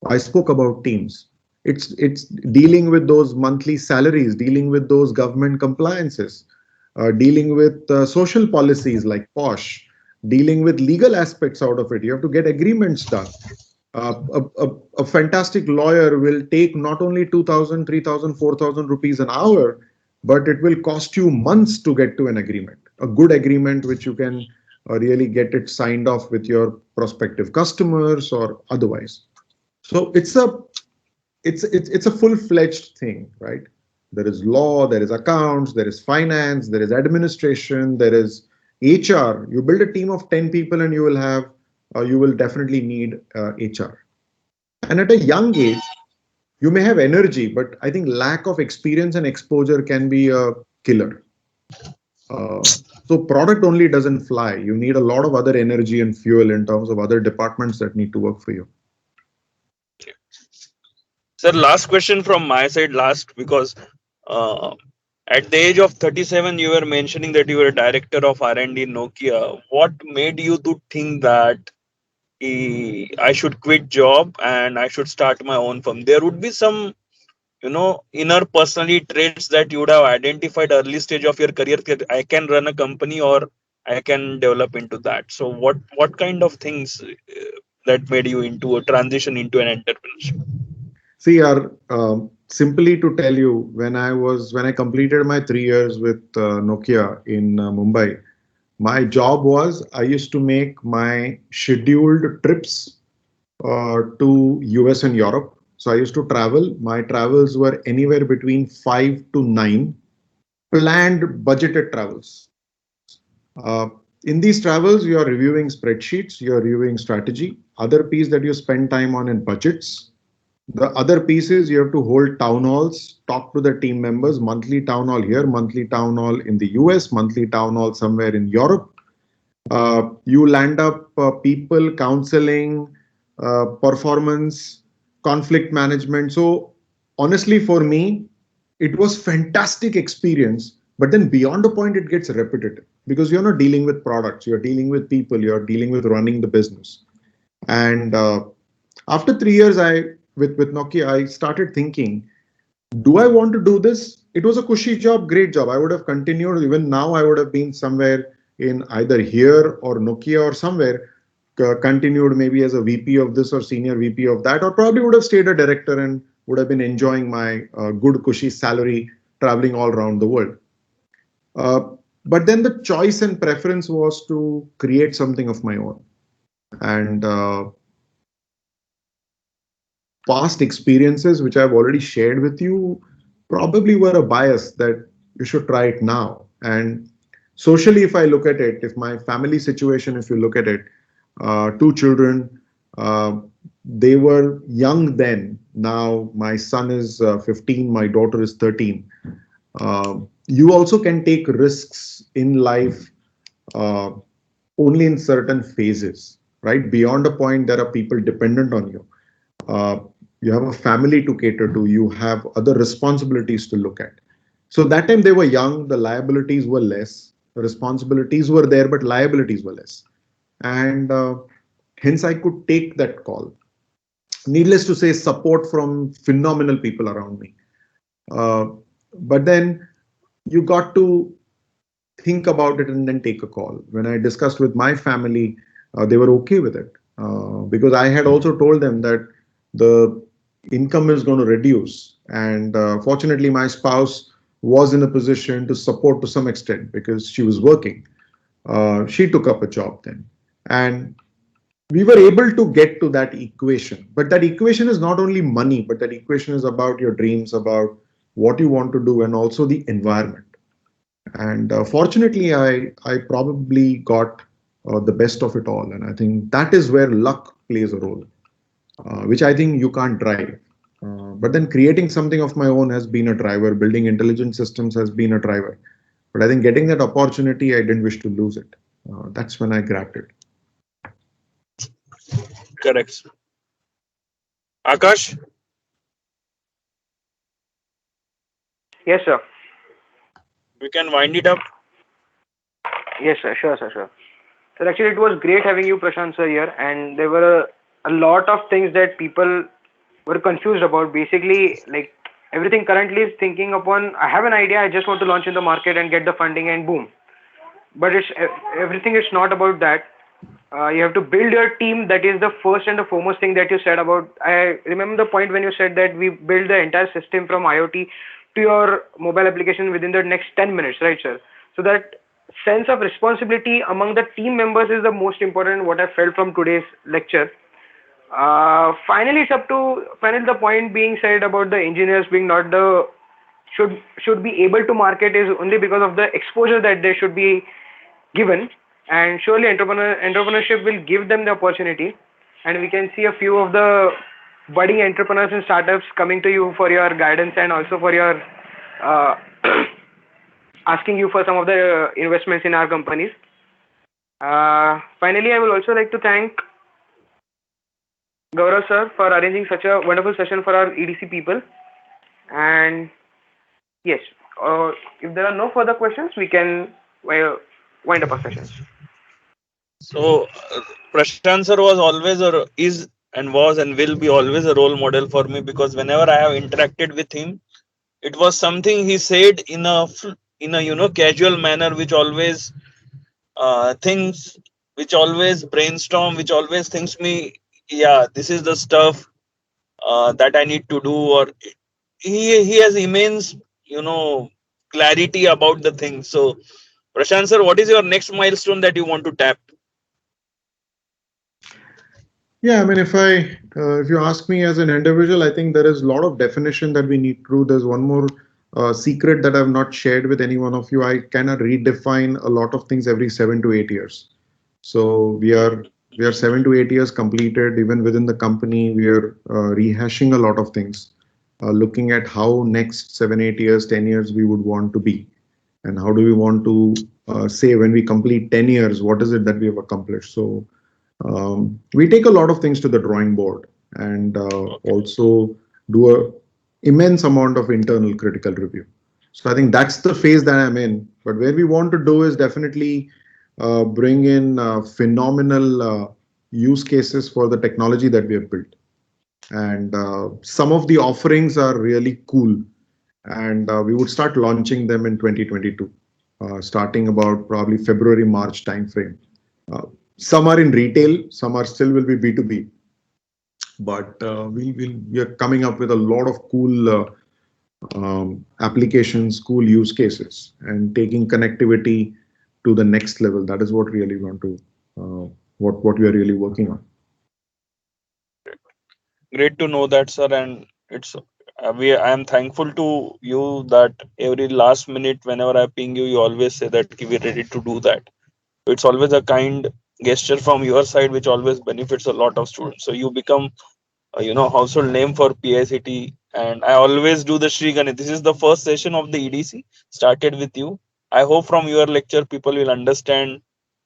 B: I spoke about teams. It's dealing with those monthly salaries, dealing with those government compliances, dealing with social policies like POSH, dealing with legal aspects out of it. You have to get agreements done. A fantastic lawyer will take not only 2,000, 3,000, 4,000 rupees an hour, but it will cost you months to get to an agreement, a good agreement which you can really get it signed off with your prospective customers or otherwise. So it's a full-fledged thing, right? There is law, there is accounts, there is finance, there is administration, there is HR. You build a team of 10 people and you will definitely need HR. And at a young age, you may have energy, but I think lack of experience and exposure can be a killer. So product only doesn't fly. You need a lot of other energy and fuel in terms of other departments that need to work for you.
C: Sir, last question from my side, because at the age of 37, you were mentioning that you were a director of R&D in Nokia. What made you to think that I should quit job and I should start my own firm. There would be some, inner personality traits that you would have identified early stage of your career, that I can run a company or I can develop into that. So what kind of things that made you into a transition into an entrepreneurship?
B: See, simply to tell you, when I completed my 3 years with Nokia in Mumbai, my job was I used to make my scheduled trips to US and Europe. So I used to travel. My travels were anywhere between 5 to 9 planned, budgeted travels. In these travels, you are reviewing spreadsheets, you are reviewing strategy. Other piece that you spend time on in budgets. The other piece is you have to hold town halls, talk to the team members, monthly town hall here, monthly town hall in the US, monthly town hall somewhere in Europe. You land up people, counseling, performance, conflict management. So honestly, for me, it was fantastic experience. But then beyond a point, it gets repetitive because you're not dealing with products, you're dealing with people, you're dealing with running the business. And after 3 years, with Nokia, I started thinking, do I want to do this? It was a cushy job, great job. I would have continued. Even now, I would have been somewhere in either here or Nokia or somewhere, continued maybe as a VP of this or senior VP of that, or probably would have stayed a director and would have been enjoying my good cushy salary traveling all around the world. Uh, but then the choice and preference was to create something of my own. And past experiences, which I've already shared with you, probably were a bias that you should try it now. And socially, if I look at it, if my family situation, if you look at it, 2 children, uh, they were young then. Now my son is 15, my daughter is 13. You also can take risks in life uh, only in certain phases, right? Beyond a point, there are people dependent on you. Uh, you have a family to cater to, you have other responsibilities to look at. So that time they were young, the liabilities were less, the responsibilities were there, but liabilities were less. And hence I could take that call. Needless to say, support from phenomenal people around me. Uh, but then you got to think about it and then take a call. When I discussed with my family, they were okay with it because I had also told them that the income is going to reduce. And fortunately, my spouse was in a position to support to some extent because she was working. She took up a job then. And we were able to get to that equation. But that equation is not only money, but that equation is about your dreams, about what you want to do, and also the environment. And fortunately, I probably got the best of it all. And I think that is where luck plays a role, which I think you can't drive. But then creating something of my own has been a driver. Building intelligent systems has been a driver. But I think getting that opportunity, I didn't wish to lose it. That's when I grabbed it.
C: Correct. Akash,
D: Yes, sir.
C: we can wind it up.
D: Yes, sir. Sure, sir. Sure. So actually, it was great having you, Prashant, sir, here. And there were a lot of things that people were confused about. Basically, like everything currently is thinking upon, I have an idea, I just want to launch in the market and get the funding and boom. But everything is not about that. You have to build your team. That is the first and the foremost thing that you said about. I remember the point when you said that we build the entire system from IoT to your mobile application within the next 10 minutes, right, sir? So that sense of responsibility among the team members is the most important. What I felt from today's lecture. Finally, it's up to finally the point being said about the engineers being not the should be able to market is only because of the exposure that they should be given, and surely entrepreneurship will give them the opportunity, and we can see a few of the budding entrepreneurs and startups coming to you for your guidance and also for your uh, asking you for some of the investments in our companies. Finally, I will also like to thank Gaurav sir for arranging such a wonderful session for our EDC people. And yes, if there are no further questions, we can wind up our sessions.
C: So Prashant sir was always or is and was and will be always a role model for me, because whenever I have interacted with him, it was something he said in a casual manner, which always thinks, which always brainstorm, which always thinks me, yeah, this is the stuff that I need to do. Or he has immense clarity about the thing. So Prashant sir, what is your next milestone that you want to tap?
B: Yeah, I mean, if you ask me as an individual, I think there is a lot of definition that we need to do. There's one more secret that I've not shared with any one of you. I kind of redefine a lot of things every 7 to 8 years. So we are 7 to 8 years completed. Even within the company, we are rehashing a lot of things, looking at how next 7, 8 years, 10 years we would want to be, and how do we want to say when we complete 10 years, what is it that we have accomplished. So we take a lot of things to the drawing board, and
C: Okay.
B: also do a immense amount of internal critical review. So I think that's the phase that I'm in. But where we want to do is definitely bring in phenomenal use cases for the technology that we have built. And some of the offerings are really cool, and we would start launching them in 2022, starting about probably February, March timeframe. Uh, some are in retail, some are still will be B2B, but we are coming up with a lot of cool applications, cool use cases, and taking connectivity to the next level. That is what really want to what we are really working on.
C: Great to know that, sir. And it's we. I am thankful to you that every last minute, whenever I ping you, you always say that we're ready to do that. It's always a kind gesture from your side, which always benefits a lot of students. So you become household name for PICT. And I always do the Sri Ganesh. This is the first session of the EDC. Started with you. I hope from your lecture people will understand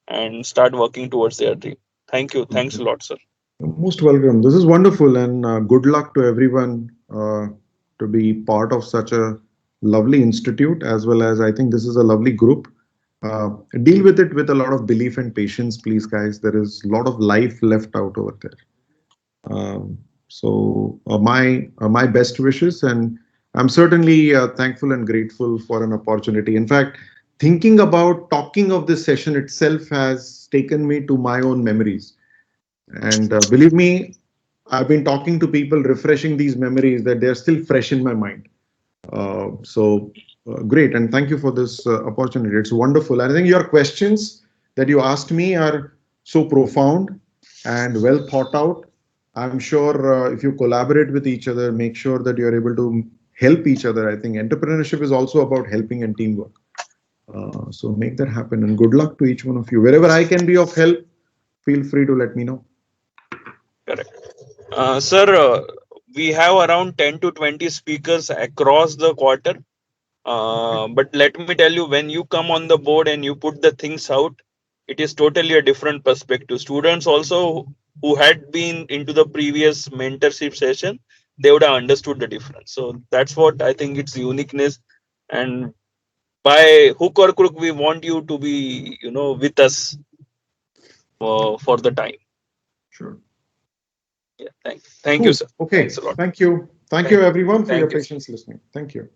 C: and start working towards their dream. Thank you. Thanks a lot, sir.
B: Most welcome. This is wonderful, and good luck to everyone to be part of such a lovely institute, as well as I think this is a lovely group. Uh, Deal with it with a lot of belief and patience, please, guys. There is a lot of life left out over there. My best wishes, and I'm certainly thankful and grateful for an opportunity. In fact, thinking about talking of this session itself has taken me to my own memories, and believe me, I've been talking to people, refreshing these memories that they're still fresh in my mind. Great, and thank you for this opportunity. It's wonderful. And I think your questions that you asked me are so profound and well thought out. I'm sure if you collaborate with each other, make sure that you're able to help each other. I think entrepreneurship is also about helping and teamwork. So make that happen, and good luck to each one of you. Wherever I can be of help, feel free to let me know.
C: Correct. Sir, we have around 10 to 20 speakers across the quarter. But let me tell you, when you come on the board and you put the things out, it is totally a different perspective. Students also who had been into the previous mentorship session, they would have understood the difference. So that's what I think its uniqueness. And by hook or crook, we want you to be, with us for the time.
B: Sure.
C: Yeah. Thank you,
B: Cool.
C: sir.
B: Okay.
C: Thanks a lot.
B: Thank you. Thank
C: Thank
B: you,
C: you.
B: everyone, for your
C: Thank you.
B: patience listening. Thank you.